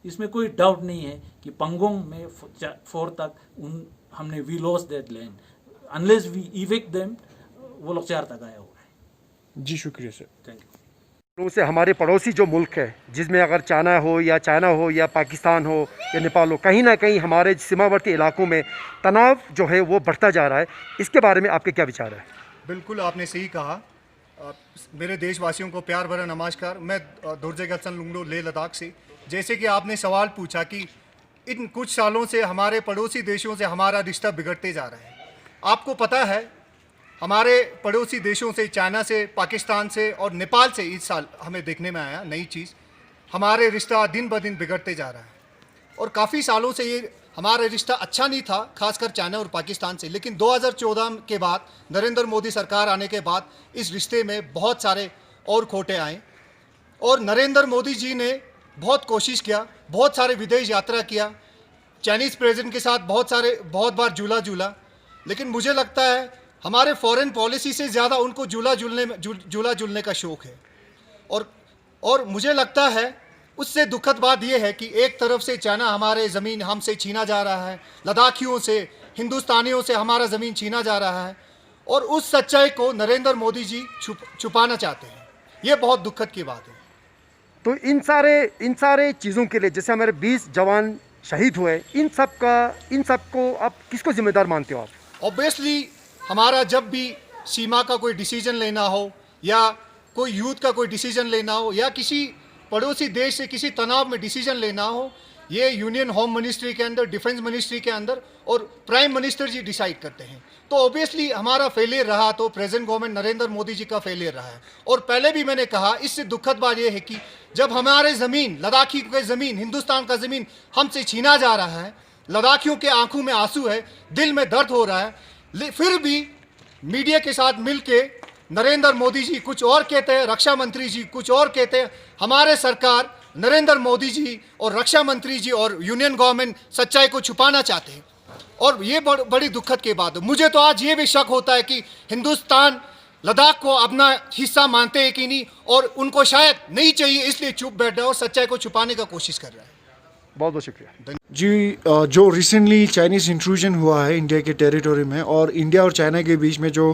इसमें कोई डाउट नहीं है कि पंगोंग में 4 तक हमने we loss that land, unless we evict them, वो लोग 4 तक आया हुआ है। जी शुक्रिया सर, थैंक यू। से हमारे पड़ोसी जो मुल्क है, जिसमें अगर चाइना हो या पाकिस्तान हो या नेपाल हो, कहीं ना कहीं हमारे सीमावर्ती इलाकों में तनाव जो है वो बढ़ता जा रहा है। इसके बारे में आपके क्या विचार है? बिल्कुल आपने सही कहा। मेरे देशवासियों को प्यार भरा नमस्कार। मैं दोरजे गलसन लुंगडो लेह लद्दाख से। जैसे कि आपने सवाल पूछा कि इन कुछ सालों से हमारे पड़ोसी देशों से हमारा रिश्ता बिगड़ते जा रहा है। आपको पता है हमारे पड़ोसी देशों से, चाइना से, पाकिस्तान से और नेपाल से इस साल हमें देखने में आया नई चीज़, हमारे रिश्ता दिन ब दिन बिगड़ते जा रहा है। और काफ़ी सालों से ये हमारा रिश्ता अच्छा नहीं था, खासकर चाइना और पाकिस्तान से। लेकिन 2014 के बाद, नरेंद्र मोदी सरकार आने के बाद इस रिश्ते में बहुत सारे और खोटे आए और नरेंद्र मोदी जी ने बहुत कोशिश किया, बहुत सारे विदेश यात्रा किया, चाइनीज़ प्रेसिडेंट के साथ बहुत बार झूला, लेकिन मुझे लगता है हमारे फॉरेन पॉलिसी से ज़्यादा उनको झूला झूलने का शौक़ है। और मुझे लगता है उससे दुखद बात यह है कि एक तरफ से चाइना हमारे ज़मीन हमसे छीना जा रहा है, लद्दाखियों से, हिंदुस्तानियों से हमारा ज़मीन छीना जा रहा है, और उस सच्चाई को नरेंद्र मोदी जी छुपाना चाहते हैं। ये बहुत दुखद की बात है। तो इन सारे चीज़ों के लिए, जैसे हमारे 20 जवान शहीद हुए, इन सब को आप किसको जिम्मेदार मानते हो आप? ऑब्वियसली हमारा जब भी सीमा का कोई डिसीजन लेना हो या कोई यूथ का कोई डिसीजन लेना हो या किसी पड़ोसी देश से किसी तनाव में डिसीजन लेना हो, ये यूनियन होम मिनिस्ट्री के अंदर, डिफेंस मिनिस्ट्री के अंदर और प्राइम मिनिस्टर जी डिसाइड करते हैं। तो ऑब्वियसली हमारा फेलियर रहा तो प्रेजेंट गवर्नमेंट नरेंद्र मोदी जी का फेलियर रहा है। और पहले भी मैंने कहा, इससे दुखद बात यह है कि जब हमारे ज़मीन, लद्दाखी के ज़मीन, हिंदुस्तान का ज़मीन हमसे छीना जा रहा है, लद्दाखियों के आंखों में आंसू है, दिल में दर्द हो रहा है, फिर भी मीडिया के साथ मिलके नरेंद्र मोदी जी कुछ और कहते हैं, रक्षा मंत्री जी कुछ और कहते हैं। हमारे सरकार, नरेंद्र मोदी जी और रक्षा मंत्री जी और यूनियन गवर्नमेंट सच्चाई को छुपाना चाहते हैं, और ये बड़ी दुखद की बात है। मुझे तो आज ये भी शक होता है कि हिंदुस्तान लद्दाख को अपना हिस्सा मानते हैं कि नहीं, और उनको शायद नहीं चाहिए इसलिए चुप बैठ रहा है और सच्चाई को छुपाने का कोशिश कर रहा है। बहुत बहुत शुक्रिया जी। जो रिसेंटली चाइनीज़ इंट्रूजन हुआ है इंडिया के टेरिटोरी में, और इंडिया और चाइना के बीच में जो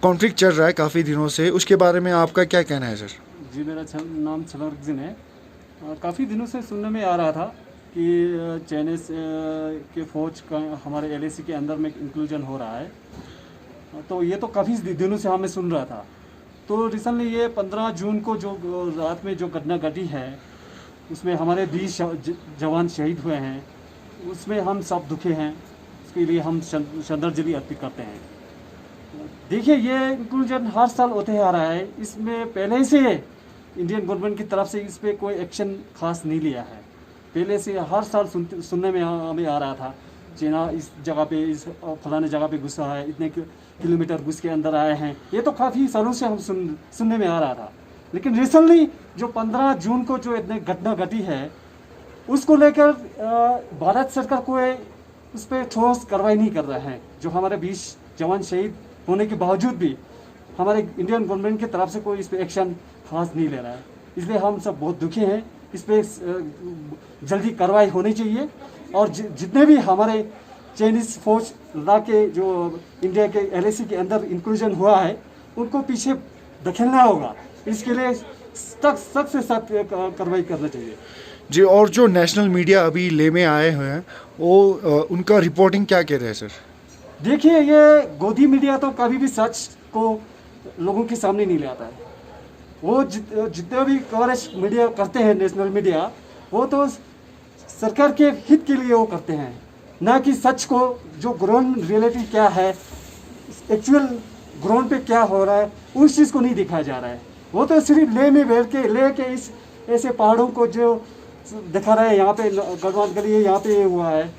कॉन्फ्लिक्ट चल रहा है काफ़ी दिनों से, उसके बारे में आपका क्या कहना है सर? जी, मेरा नाम छलरजिन है। काफ़ी दिनों से सुनने में आ रहा था कि चाइनीज़ के फ़ौज का हमारे LAC के अंदर में इंक्लूजन हो रहा है, तो ये तो काफ़ी दिनों से हमें सुन रहा था। तो रिसेंटली ये 15 जून को जो रात में जो घटना घटी है, उसमें हमारे 20 जवान शहीद हुए हैं, उसमें हम सब दुखे हैं। उसके लिए हम श्रद्धांजलि अर्पित करते हैं। देखिए, ये इंक्लूजन हर साल होते आ रहा है, इसमें पहले से इंडियन गवर्नमेंट की तरफ से इस पर कोई एक्शन खास नहीं लिया है। पहले से हर साल सुनने में हमें आ रहा था, चाइना इस जगह पे, इस फलाने जगह पे घुसा है, इतने किलोमीटर घुस के अंदर आए हैं। ये तो काफ़ी सालों से हम सुनने में आ रहा था। लेकिन रिसेंटली जो 15 जून को जो इतने घटना घटी है, उसको लेकर भारत सरकार कोई उस पर ठोस कार्रवाई नहीं कर रहा है। जो हमारे 20 जवान शहीद होने के बावजूद भी हमारे इंडियन गवर्नमेंट की तरफ से कोई इस पर एक्शन खास नहीं ले रहा है। इसलिए हम सब बहुत दुखी हैं। इस पर जल्दी कार्रवाई होनी चाहिए, और जितने भी हमारे चाइनीज़ फौज लद्दाख के जो इंडिया के LAC के अंदर इंक्लूजन हुआ है, उनको पीछे धकेलना होगा। इसके लिए सख्त से सख्त कार्रवाई करना चाहिए जी। और जो नेशनल मीडिया अभी ले में आए हुए हैं, वो उनका रिपोर्टिंग क्या कह रहे हैं सर? देखिए, ये गोदी मीडिया तो कभी भी सच को लोगों के सामने नहीं ले आता है। वो जितने भी कवरेज मीडिया करते हैं, नेशनल मीडिया, वो तो सरकार के हित के लिए वो करते हैं, ना कि सच को, जो ग्राउंड रियलिटी क्या है, एक्चुअल ग्राउंड पे क्या हो रहा है, उस चीज़ को नहीं दिखाया जा रहा है। वो तो सिर्फ ले में बैठ के ले के इस ऐसे पहाड़ों को जो दिखा रहा है, यहाँ पे गढ़वाल के लिए यहाँ पे हुआ है,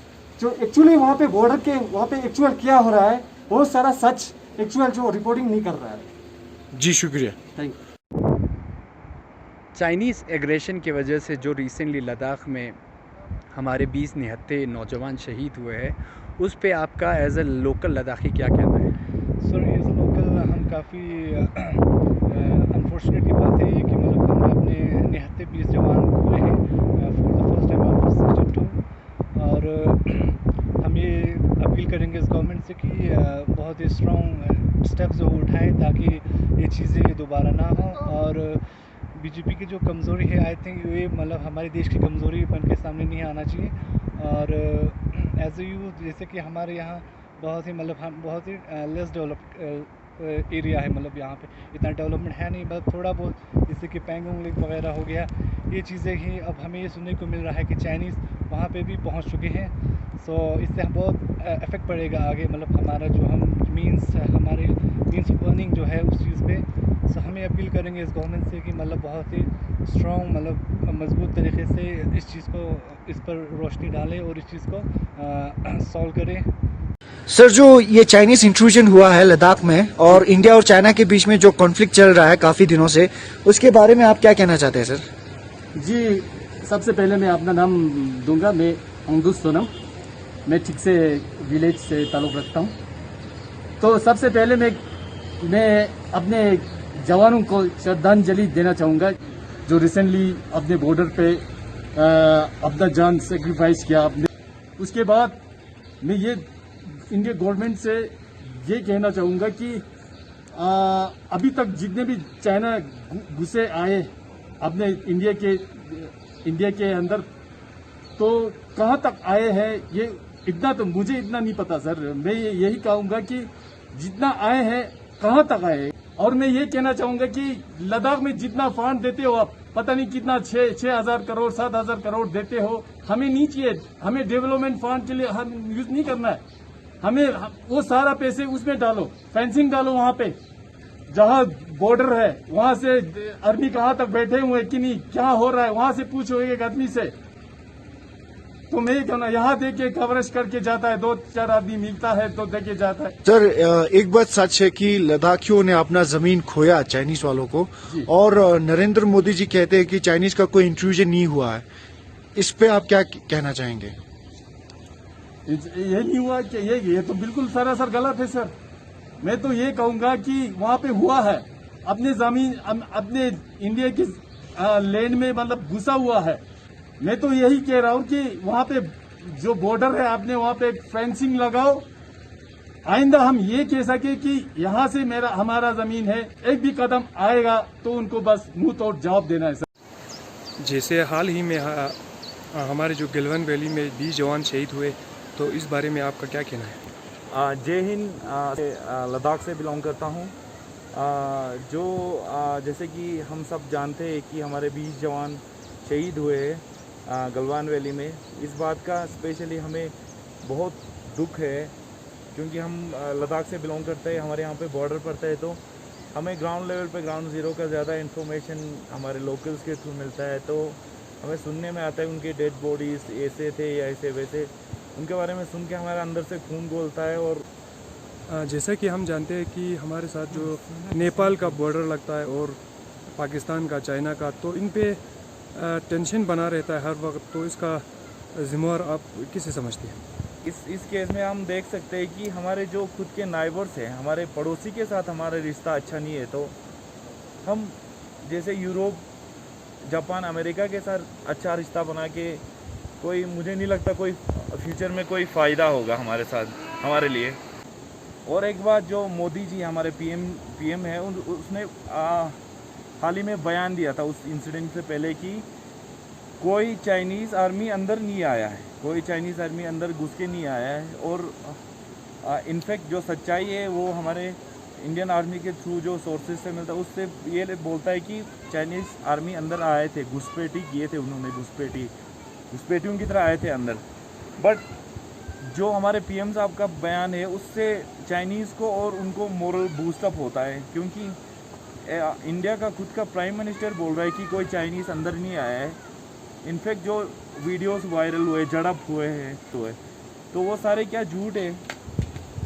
जो एक्चुअली वहाँ पे बॉर्डर के वहाँ पे एक्चुअल क्या हो रहा है, वो सारा सच एक्चुअल जो रिपोर्टिंग नहीं कर रहा है। जी शुक्रिया, थैंक यू। चाइनीज़ एग्रेशन की वजह से जो रिसेंटली लद्दाख में हमारे 20 निहत्थे नौजवान शहीद हुए हैं, उस पे आपका एज ए लोकल लद्दाखी क्या कहना है? सर ये लोकल हम काफ़ी अनफॉर्चुनेट की बात है ये कि मतलब हमने अपने निहत्ते 20 जवान हुए हैं for the first time of section 2 और हम ये अपील करेंगे इस गवर्नमेंट से कि बहुत ही स्ट्रॉन्ग स्टेप्स जो उठाएं ताकि ये चीज़ें दोबारा ना हों और बीजेपी की जो कमज़ोरी है आई थिंक ये मतलब हमारे देश की कमज़ोरी बन के सामने नहीं आना चाहिए और एज ए यूथ जैसे कि हमारे यहाँ बहुत ही मतलब हम बहुत ही लेस डेवलप्ड एरिया है मतलब यहाँ पे इतना डेवलपमेंट है नहीं बस थोड़ा बहुत जैसे कि पैंगोंग लेक वगैरह हो गया ये चीज़ें ही अब हमें ये सुनने को मिल रहा है कि चाइनीज़ वहाँ पे भी पहुँच चुके हैं सो इससे हम बहुत इफ़ेक्ट पड़ेगा आगे मतलब हमारा जो हम मीन्स हमारे मीन्स ऑफ अर्निंग जो है उस चीज़ पे सो हमें अपील करेंगे इस गवर्नमेंट से कि मतलब बहुत ही स्ट्रॉन्ग मतलब मजबूत तरीके से इस चीज़ को इस पर रोशनी डालें और इस चीज़ को सॉल्व करें। सर जो ये चाइनीज इंट्रूजन हुआ है लद्दाख में और इंडिया और चाइना के बीच में जो कॉन्फ्लिक्ट चल रहा है काफ़ी दिनों से उसके बारे में आप क्या कहना चाहते हैं सर? जी सबसे पहले मैं अपना नाम दूंगा, मैं अंगदूस सोनम, मैं ठीक से विलेज से ताल्लुक़ रखता हूँ। तो सबसे पहले मैं अपने जवानों को श्रद्धांजलि देना चाहूँगा जो रिसेंटली अपने बॉर्डर पे अपना जान सेक्रीफाइस किया अपने। उसके बाद मैं ये इंडिया गवर्नमेंट से ये कहना चाहूँगा कि अभी तक जितने भी चाइना घुसे आए अपने इंडिया के अंदर तो कहाँ तक आए हैं ये इतना तो मुझे इतना नहीं पता सर। मैं यही कहूँगा कि जितना आए हैं कहाँ तक आए और मैं ये कहना चाहूँगा कि लद्दाख में जितना फंड देते हो आप पता नहीं कितना 6,000 करोड़ 7,000 करोड़ देते हो, हमें नहीं चाहिए। हमें डेवलपमेंट फंड के लिए हम यूज नहीं करना है, हमें वो सारा पैसे उसमें डालो, फेंसिंग डालो वहाँ पे जहाँ बॉर्डर है वहाँ से आर्मी कहाँ तक बैठे हुए हैं कि नहीं, क्या हो रहा है वहाँ से पूछो एक आदमी से। तो मैं ये कहना यहाँ देके कवरेज करके जाता है, 2-4 आदमी मिलता है तो देके जाता है। सर एक बात सच है कि लद्दाखियों ने अपना जमीन खोया चाइनीज वालों को और नरेंद्र मोदी जी कहते हैं कि चाइनीज का कोई इंट्रूजन नहीं हुआ है, इस पे आप क्या कहना चाहेंगे? ये नहीं हुआ कि ये तो बिल्कुल सरासर गलत है सर। मैं तो ये कहूंगा कि वहाँ पे हुआ है, अपने जमीन अपने इंडिया की लैंड में मतलब घुसा हुआ है। मैं तो यही कह रहा हूँ कि वहाँ पे जो बॉर्डर है आपने वहाँ पे फेंसिंग लगाओ, आइंदा हम ये कह सके कि यहाँ से हमारा जमीन है, एक भी कदम आएगा तो उनको बस मुंह तोड़ जवाब देना है सर। जैसे हाल ही में हमारे जो गलवान वैली में 20 जवान शहीद हुए, तो इस बारे में आपका क्या कहना है? जय हिंद, लद्दाख से बिलोंग करता हूँ। जो जैसे कि हम सब जानते हैं कि हमारे 20 जवान शहीद हुए हैं गलवान वैली में। इस बात का स्पेशली हमें बहुत दुख है क्योंकि हम लद्दाख से बिलोंग करते हैं, हमारे यहाँ पे बॉर्डर पड़ता है, तो हमें ग्राउंड लेवल पे ग्राउंड ज़ीरो का ज़्यादा इन्फॉर्मेशन हमारे लोकल्स के थ्रू मिलता है। तो हमें सुनने में आता है उनके डेड बॉडीज़ ऐसे थे या ऐसे वैसे, उनके बारे में सुन के हमारे अंदर से खून बोलता है। और जैसा कि हम जानते हैं कि हमारे साथ जो नेपाल का बॉर्डर लगता है और पाकिस्तान का, चाइना का, तो इन पे टेंशन बना रहता है हर वक्त, तो इसका जिम्मेवार आप किसे समझते हैं? इस केस में हम देख सकते हैं कि हमारे जो खुद के नाइबर्स हैं, हमारे पड़ोसी के साथ हमारा रिश्ता अच्छा नहीं है, तो हम जैसे यूरोप, जापान, अमेरिका के साथ अच्छा रिश्ता बना के कोई, मुझे नहीं लगता कोई फ्यूचर में कोई फ़ायदा होगा हमारे साथ, हमारे लिए। और एक बात, जो मोदी जी हमारे पीएम है, उसने हाल ही में बयान दिया था उस इंसिडेंट से पहले कि कोई चाइनीज़ आर्मी अंदर नहीं आया है, कोई चाइनीज़ आर्मी अंदर घुस के नहीं आया है। और इनफैक्ट जो सच्चाई है वो हमारे इंडियन आर्मी के थ्रू जो सोर्सेज से मिलता है उससे ये बोलता है कि चाइनीज़ आर्मी अंदर आए थे, घुसपैठी किए थे उन्होंने, घुसपैठियों की तरह आए थे अंदर। बट जो हमारे पीएम साहब का बयान है उससे चाइनीज़ को और उनको मोरल बूस्टअप होता है, क्योंकि इंडिया का खुद का प्राइम मिनिस्टर बोल रहा है कि कोई चाइनीज़ अंदर नहीं आया है। इनफैक्ट जो वीडियोस वायरल हुए, झड़प हुए हैं तो वो सारे क्या झूठ है।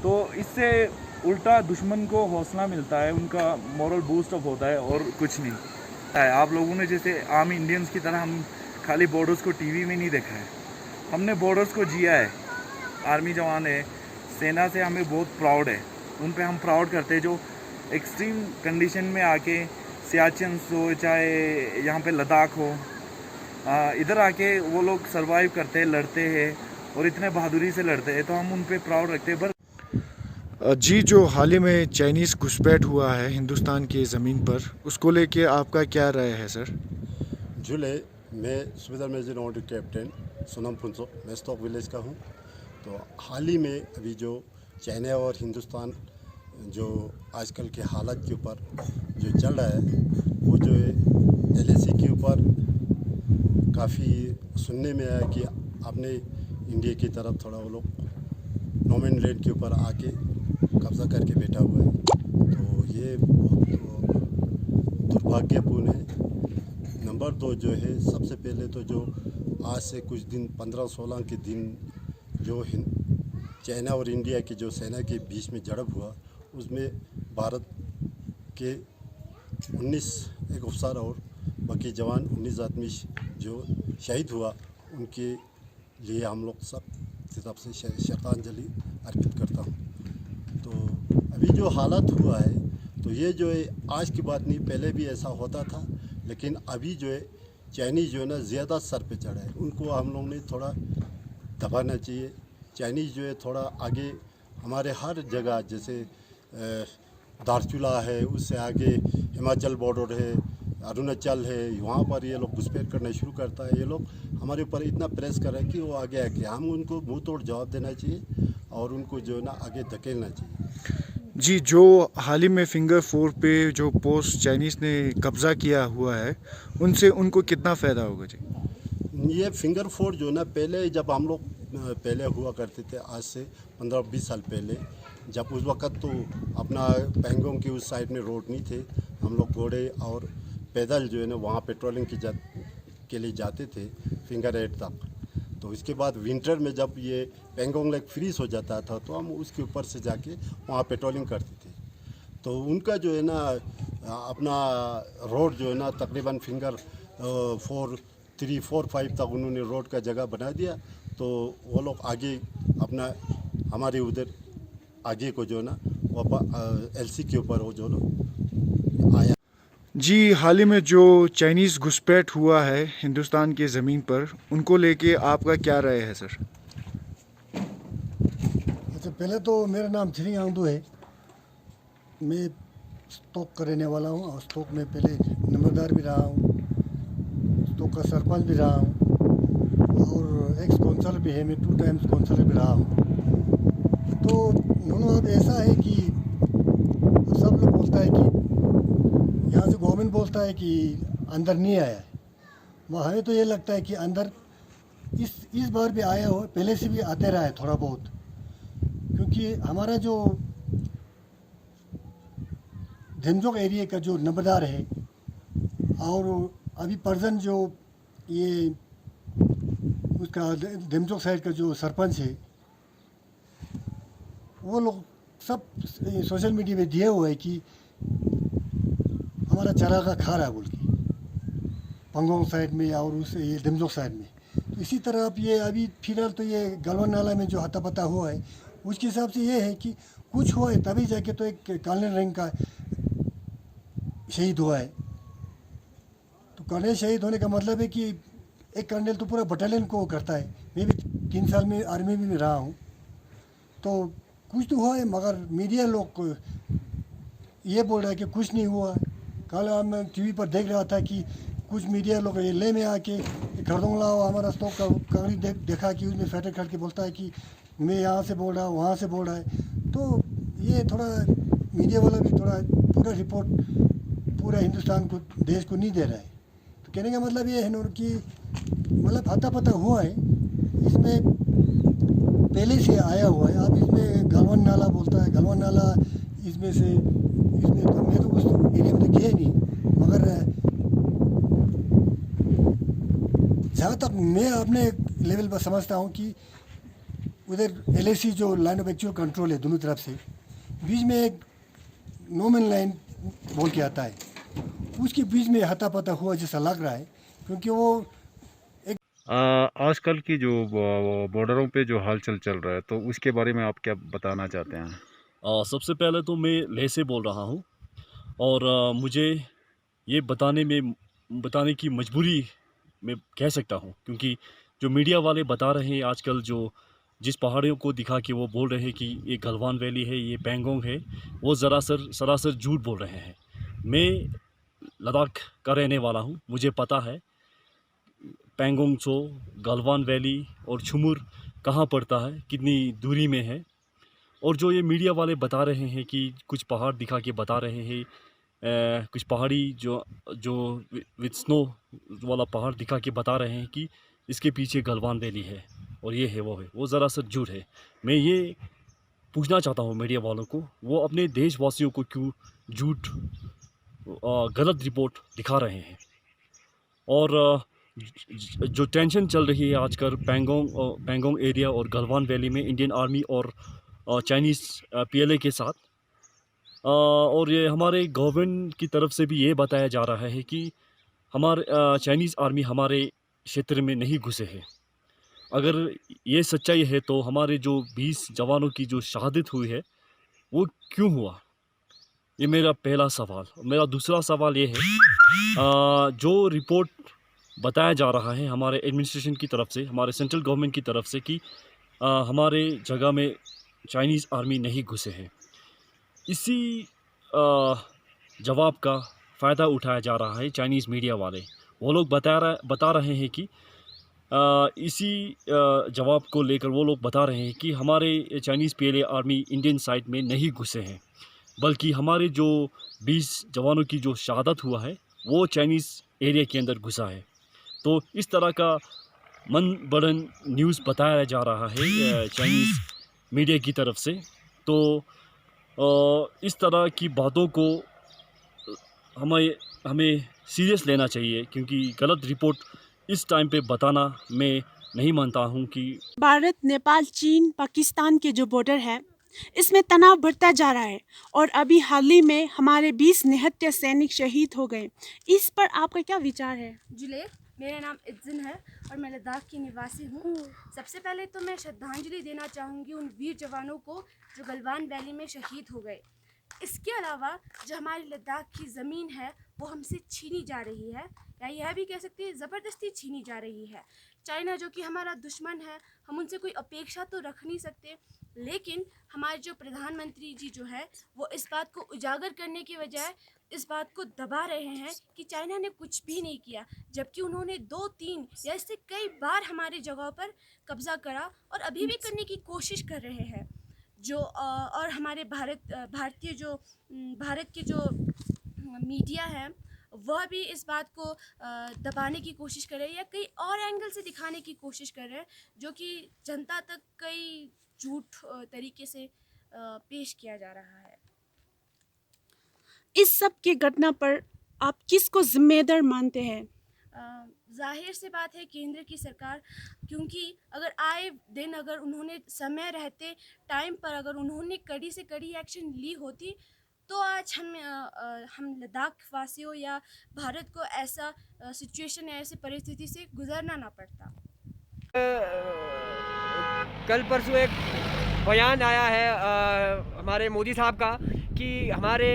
तो इससे उल्टा दुश्मन को हौसला मिलता है, उनका मोरल बूस्टअप होता है और कुछ नहीं है। आप लोगों ने जैसे आम इंडियंस की तरह हम खाली बॉर्डर्स को टीवी में नहीं देखा है, हमने बॉर्डर्स को जिया है। आर्मी जवान है, सेना से हमें बहुत प्राउड है। उन पे हम प्राउड करते हैं, जो एक्सट्रीम कंडीशन में आके सियाचिन हो चाहे यहाँ पे लद्दाख हो, इधर आके वो लोग सरवाइव करते हैं, लड़ते हैं और इतने बहादुरी से लड़ते हैं, तो हम उन पे प्राउड रखते हैं। जी, जो हाल ही में चाइनीज़ घुसपैठ हुआ है हिंदुस्तान की ज़मीन पर, उसको लेके आपका क्या राय है सर? जुले मैं सुबेदार मेजर ऑनर कैप्टन सोनम फुंसो, मैं स्टॉक विलेज का हूँ। तो हाल ही में अभी जो चाइना और हिंदुस्तान जो आजकल के हालात के ऊपर जो चल रहा है, वो जो है LAC के ऊपर काफ़ी सुनने में आया कि आपने इंडिया की तरफ थोड़ा वो लोग नॉमिन लैंड के ऊपर आके कब्ज़ा करके बैठा हुआ है। तो ये बहुत दुर्भाग्यपूर्ण है। नंबर 2 जो है, सबसे पहले तो जो आज से कुछ दिन 15-16 के दिन जो चाइना और इंडिया की जो सेना के बीच में झड़प हुआ, उसमें भारत के 19 एक अफसर और बाकी जवान 19 आदमी जो शहीद हुआ, उनके लिए हम लोग सब तरफ से श्रद्धांजलि अर्पित करता हूँ। तो अभी जो हालत हुआ है, तो ये जो है आज की बात नहीं, पहले भी ऐसा होता था, लेकिन अभी जो है चाइनीज़ जो है ना ज़्यादा सर पे चढ़ा है, उनको हम लोग ने थोड़ा दबाना चाहिए। चाइनीज़ जो है थोड़ा आगे हमारे हर जगह, जैसे दारचूला है, उससे आगे हिमाचल बॉर्डर है, अरुणाचल है, वहाँ पर ये लोग घुसपैठ करना शुरू करता है। ये लोग हमारे ऊपर इतना प्रेस कर रहे हैं कि वो आगे आके हम उनको मुंह तोड़ जवाब देना चाहिए और उनको जो है ना आगे धकेलना चाहिए। जी, जो हाल ही में फिंगर 4 पे जो पोस्ट चाइनीज़ ने कब्ज़ा किया हुआ है, उनसे उनको कितना फ़ायदा होगा जी? ये फिंगर 4 जो ना पहले जब हम लोग पहले हुआ करते थे, आज से 15-20 साल पहले, जब उस वक़्त तो अपना पैंगोंग की उस साइड में रोड नहीं थे, हम लोग घोड़े और पैदल जो है ना वहाँ पेट्रोलिंग के लिए जाते थे फिंगर 8 तक। तो इसके बाद विंटर में जब ये पैंगोंग लेक फ्रीज हो जाता था, तो हम उसके ऊपर से जाके वहाँ पेट्रोलिंग करते थे। तो उनका जो है ना अपना रोड जो है ना तकरीबन फिंगर 4, 3, 4, 5 तक उन्होंने रोड का जगह बना दिया। तो वो लोग आगे अपना हमारे उधर आगे को जो है ना वो LC के ऊपर वो जो आया। जी, हाल ही में जो चाइनीज़ घुसपैठ हुआ है हिंदुस्तान की ज़मीन पर, उनको लेके आपका क्या राय है सर? अच्छा, पहले तो मेरा नाम छिरिंग आंगदू है। मैं स्टॉक का रहने वाला हूँ और स्टॉक में पहले नंबरदार भी रहा हूँ, स्टॉक का सरपंच भी रहा हूँ और एक्स काउंसलर भी है। मैं 2 टाइम्स काउंसलर भी रहा हूँ। तो दोनों अब ऐसा है कि सब लोग बोलता है कि यहाँ से गवर्नमेंट बोलता है कि अंदर नहीं आया है, वह हमें तो ये लगता है कि अंदर इस बार भी आया हो, पहले से भी आते रहा है थोड़ा बहुत। क्योंकि हमारा जो धेमजोग एरिया का जो नंबरदार है और अभी प्रेजेंट जो ये उसका धेमजोग साइड का जो सरपंच है, वो लोग सब सोशल मीडिया में दिए हुए है कि हमारा चरागा खा रहा है बोल के, पंगोंग साइड में और उस ये धेमजोग साइड में। तो इसी तरह अब ये अभी फिलहाल तो ये गलवन नाला में जो हाथापाता हुआ है, उसके हिसाब से ये है कि कुछ हुआ है तभी जाके तो एक कर्नल रैंक का शहीद हुआ है। तो कर्नल शहीद होने का मतलब है कि एक कर्नल तो पूरा बटालियन को करता है। मैं भी 3 साल में आर्मी में भी रहा हूँ। तो कुछ तो हुआ है, मगर मीडिया लोग ये बोल रहा है कि कुछ नहीं हुआ। कल मैं TV पर देख रहा था कि कुछ मीडिया लोग ये ले में आके खरदोंग लाओ हमारा स्टॉक का कागज देखा कि उसमें फैटर खड़ के बोलता है कि मैं यहाँ से बोल रहा हूँ, वहाँ से बोल रहा है। तो ये थोड़ा मीडिया वाला भी थोड़ा पूरा रिपोर्ट पूरा हिंदुस्तान को, देश को नहीं दे रहा है। तो कहने का मतलब ये है ना कि मतलब हाथापाता हुआ है, इसमें पहले से आया हुआ है। अब इसमें गलवन नाला बोलता है, गलवन नाला इसमें तो मैं तो उस एरिया में तो गया नहीं, मगर जहाँ तक मैं अपने लेवल पर समझता हूँ कि उधर LAC जो लाइन ऑफ एक्चुअल कंट्रोल है दोनों तरफ से, बीच में एक नो मैन लाइन बोल के आता है, उसके बीच में हाथापाता हुआ जैसा लग रहा है। क्योंकि वो एक आजकल की जो बॉर्डरों पे जो हालचाल चल रहा है, तो उसके बारे में आप क्या बताना चाहते हैं? सबसे पहले तो मैं लेह से बोल रहा हूँ और मुझे ये बताने की मजबूरी मैं कह सकता हूँ, क्योंकि जो मीडिया वाले बता रहे हैं आजकल, जो जिस पहाड़ियों को दिखा के वो बोल रहे हैं कि ये गलवान वैली है, ये पैंगोंग है, वो सरासर झूठ बोल रहे हैं। मैं लद्दाख का रहने वाला हूँ, मुझे पता है पैंगोंग त्सो, गलवान वैली और छुमुर कहाँ पड़ता है, कितनी दूरी में है। और जो ये मीडिया वाले बता रहे हैं कि कुछ पहाड़ दिखा के बता रहे हैं, कुछ पहाड़ी जो विद स्नो वाला पहाड़ दिखा के बता रहे हैं कि इसके पीछे गलवान वैली है और ये है वो ज़रासर झूठ है। मैं ये पूछना चाहता हूँ मीडिया वालों को, वो अपने देशवासियों को क्यों झूठ गलत रिपोर्ट दिखा रहे हैं। और जो टेंशन चल रही है आजकल पैंगोंग एरिया और गलवान वैली में इंडियन आर्मी और चाइनीज़ PLA के साथ, और ये हमारे गवर्नमेंट की तरफ से भी ये बताया जा रहा है कि हमारे चाइनीज़ आर्मी हमारे क्षेत्र में नहीं घुसे हैं। अगर ये सच्चाई है तो हमारे जो 20 जवानों की जो शहादत हुई है वो क्यों हुआ, ये मेरा पहला सवाल। मेरा दूसरा सवाल ये है, जो रिपोर्ट बताया जा रहा है हमारे एडमिनिस्ट्रेशन की तरफ से, हमारे सेंट्रल गवर्नमेंट की तरफ से कि हमारे जगह में चाइनीज़ आर्मी नहीं घुसे हैं, इसी जवाब का फ़ायदा उठाया जा रहा है चाइनीज़ मीडिया वाले। वो लोग बता रहे हैं कि इसी जवाब को लेकर वो लोग बता रहे हैं कि हमारे Chinese PLA army Indian side में नहीं घुसे हैं, बल्कि हमारे जो 20 जवानों की जो शहादत हुआ है वो चाइनीज़ एरिया के अंदर घुसा है। तो इस तरह का मन बढ़न न्यूज़ बताया जा रहा है चाइनीज़ मीडिया की तरफ से। तो इस तरह की बातों को हमें सीरियस लेना चाहिए, क्योंकि गलत रिपोर्ट इस टाइम पे बताना मैं नहीं मानता हूँ कि भारत, नेपाल, चीन, पाकिस्तान के जो बॉर्डर है इसमें तनाव बढ़ता जा रहा है और अभी हाल ही में हमारे 20 निहत्थे सैनिक शहीद हो गए। इस पर आपका क्या विचार है? जुले, मेरा नाम इज्जन है और मैं लद्दाख की निवासी हूँ। सबसे पहले तो मैं श्रद्धांजलि देना चाहूँगी उन वीर जवानों को जो गलवान वैली में शहीद हो गए। इसके अलावा जो हमारी लद्दाख की ज़मीन है वो हमसे छीनी जा रही है, या यह भी कह सकते हैं ज़बरदस्ती छीनी जा रही है। चाइना जो कि हमारा दुश्मन है, हम उनसे कोई अपेक्षा तो रख नहीं सकते, लेकिन हमारे जो प्रधानमंत्री जी जो है वो इस बात को उजागर करने के बजाय इस बात को दबा रहे हैं कि चाइना ने कुछ भी नहीं किया, जबकि उन्होंने 2-3 या इससे कई बार हमारी जगहों पर कब्ज़ा करा और अभी भी करने की कोशिश कर रहे हैं। जो और हमारे भारत के जो मीडिया है वह भी इस बात को दबाने की कोशिश कर रहे हैं या कई और एंगल से दिखाने की कोशिश कर रहे हैं, जो कि जनता तक कई झूठ तरीके से पेश किया जा रहा है। इस सब की घटना पर आप किसको जिम्मेदार मानते हैं? जाहिर सी बात है केंद्र की सरकार, क्योंकि अगर आए दिन अगर उन्होंने समय रहते टाइम पर अगर उन्होंने कड़ी से कड़ी एक्शन ली होती तो आज हम लद्दाख वासियों या भारत को ऐसा सिचुएशन या ऐसी परिस्थिति से गुजरना ना पड़ता। कल परसों एक बयान आया है हमारे मोदी साहब का कि हमारे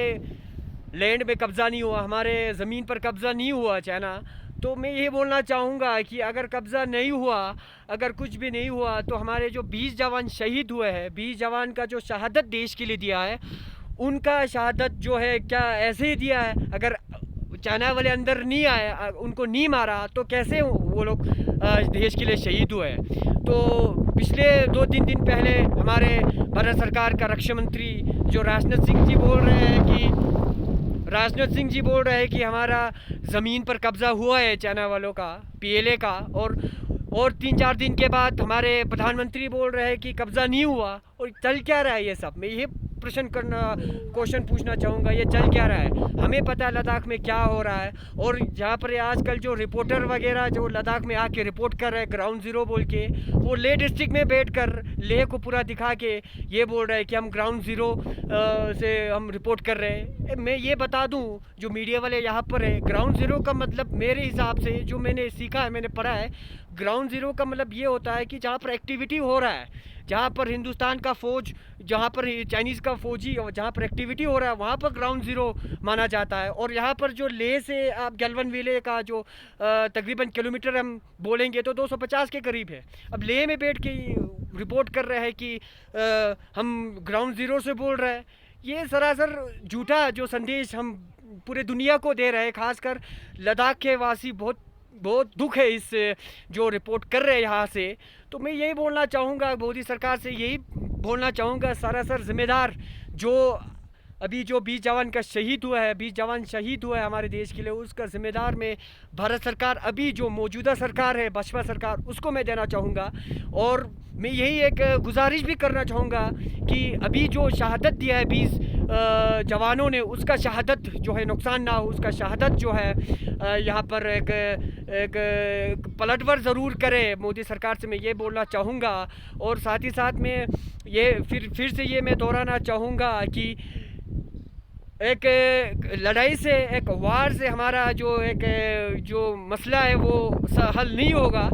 लैंड में कब्ज़ा नहीं हुआ, हमारे ज़मीन पर कब्ज़ा नहीं हुआ चाइना। तो मैं ये बोलना चाहूँगा कि अगर कब्ज़ा नहीं हुआ, अगर कुछ भी नहीं हुआ, तो हमारे जो 20 जवान शहीद हुए हैं, 20 जवान का जो शहादत देश के लिए दिया है, उनका शहादत जो है क्या ऐसे ही दिया है? अगर चाइना वाले अंदर नहीं आए, उनको नहीं मारा, तो कैसे वो लोग देश के लिए शहीद हुए? तो पिछले 2-3 दिन पहले हमारे भारत सरकार का रक्षा मंत्री जो राजनाथ सिंह जी बोल रहे हैं कि हमारा ज़मीन पर कब्ज़ा हुआ है चाइना वालों का, PLA का, और 3-4 दिन के बाद हमारे प्रधानमंत्री बोल रहे हैं कि कब्ज़ा नहीं हुआ। और चल क्या रहा है ये सब? मैं ये क्वेश्चन पूछना चाहूँगा, ये चल क्या रहा है? हमें पता है लद्दाख में क्या हो रहा है, और जहाँ पर आजकल जो रिपोर्टर वगैरह जो लद्दाख में आके रिपोर्ट कर रहे हैं ग्राउंड ज़ीरो बोल के, वो लेह डिस्ट्रिक्ट में बैठकर लेह को पूरा दिखा के ये बोल रहे हैं कि हम ग्राउंड ज़ीरो से हम रिपोर्ट कर रहे हैं। मैं ये बता दूँ जो मीडिया वाले यहाँ पर है, ग्राउंड ज़ीरो का मतलब मेरे हिसाब से जो मैंने सीखा है, मैंने पढ़ा है, ग्राउंड ज़ीरो का मतलब ये होता है कि जहाँ पर एक्टिविटी हो रहा है, जहाँ पर हिंदुस्तान का फ़ौज, जहाँ पर चाइनीज़ का फ़ौजी जहाँ पर एक्टिविटी हो रहा है वहाँ पर ग्राउंड ज़ीरो माना जाता है। और यहाँ पर जो लेह से आप गलवन विले का जो तकरीबन किलोमीटर हम बोलेंगे तो 250 के करीब है। अब लेह में बैठ के रिपोर्ट कर रहे हैं कि हम ग्राउंड ज़ीरो से बोल रहे हैं, ये सरासर झूठा जो संदेश हम पूरे दुनिया को दे रहे हैं। खासकर लद्दाख के वासी बहुत दुख है इस जो रिपोर्ट कर रहे हैं यहाँ से। तो मैं यही बोलना चाहूँगा मोदी सरकार से, यही बोलना चाहूँगा सरासर ज़िम्मेदार जो अभी जो 20 जवान का शहीद हुआ है, 20 जवान शहीद हुआ है हमारे देश के लिए, उसका ज़िम्मेदार में भारत सरकार, अभी जो मौजूदा सरकार है भाजपा सरकार, उसको मैं देना चाहूँगा। और मैं यही एक गुजारिश भी करना चाहूँगा कि अभी जो शहादत दिया है 20 जवानों ने, उसका शहादत जो है नुकसान ना हो, उसका शहादत जो है यहाँ पर एक पलटवार ज़रूर करे मोदी सरकार से, मैं ये बोलना चाहूँगा। और साथ ही साथ में ये फिर से ये मैं दोहराना चाहूँगा कि एक लड़ाई से, एक वार से हमारा जो मसला है वो हल नहीं होगा।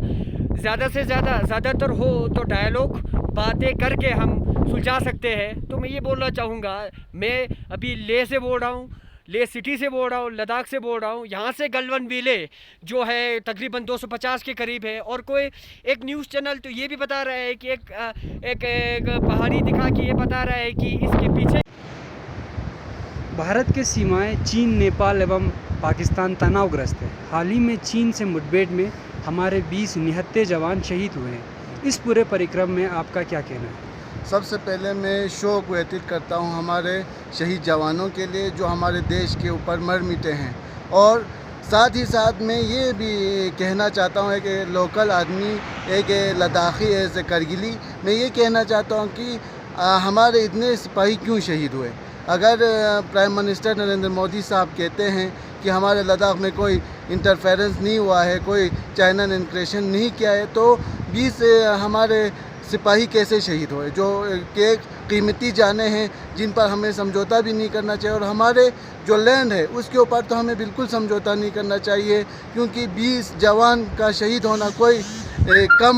ज़्यादा से ज़्यादातर हो तो डायलॉग बातें करके हम सुलझा सकते हैं। तो मैं ये बोलना चाहूँगा, मैं अभी लेह से बोल रहा हूँ, लेह सिटी से बोल रहा हूँ, लद्दाख से बोल रहा हूँ। यहाँ से गलवन विले जो है तकरीबन 250 के करीब है। और कोई एक न्यूज़ चैनल तो ये भी बता रहा है कि एक पहाड़ी दिखा के ये बता रहा है कि इसके पीछे भारत के सीमाएं चीन, नेपाल एवं पाकिस्तान तनावग्रस्त है। हाल ही में चीन से मुठभेड़ में हमारे 20 निहत्थे जवान शहीद हुए हैं। इस पूरे परिक्रम में आपका क्या कहना है? सबसे पहले मैं शोक व्यतीत करता हूं हमारे शहीद जवानों के लिए जो हमारे देश के ऊपर मर मिटे हैं। और साथ ही साथ मैं ये भी कहना चाहता हूं कि लोकल आदमी, एक लद्दाखी ऐसे करगिली, मैं ये कहना चाहता हूं कि हमारे इतने सिपाही क्यों शहीद हुए। अगर प्राइम मिनिस्टर नरेंद्र मोदी साहब कहते हैं कि हमारे लद्दाख में कोई इंटरफेरेंस नहीं हुआ है, कोई चाइना ने इंक्रेशन नहीं किया है, तो 20 हमारे सिपाही कैसे शहीद हुए जो कि कीमती जाने हैं जिन पर हमें समझौता भी नहीं करना चाहिए। और हमारे जो लैंड है उसके ऊपर तो हमें बिल्कुल समझौता नहीं करना चाहिए, क्योंकि 20 जवान का शहीद होना कोई कम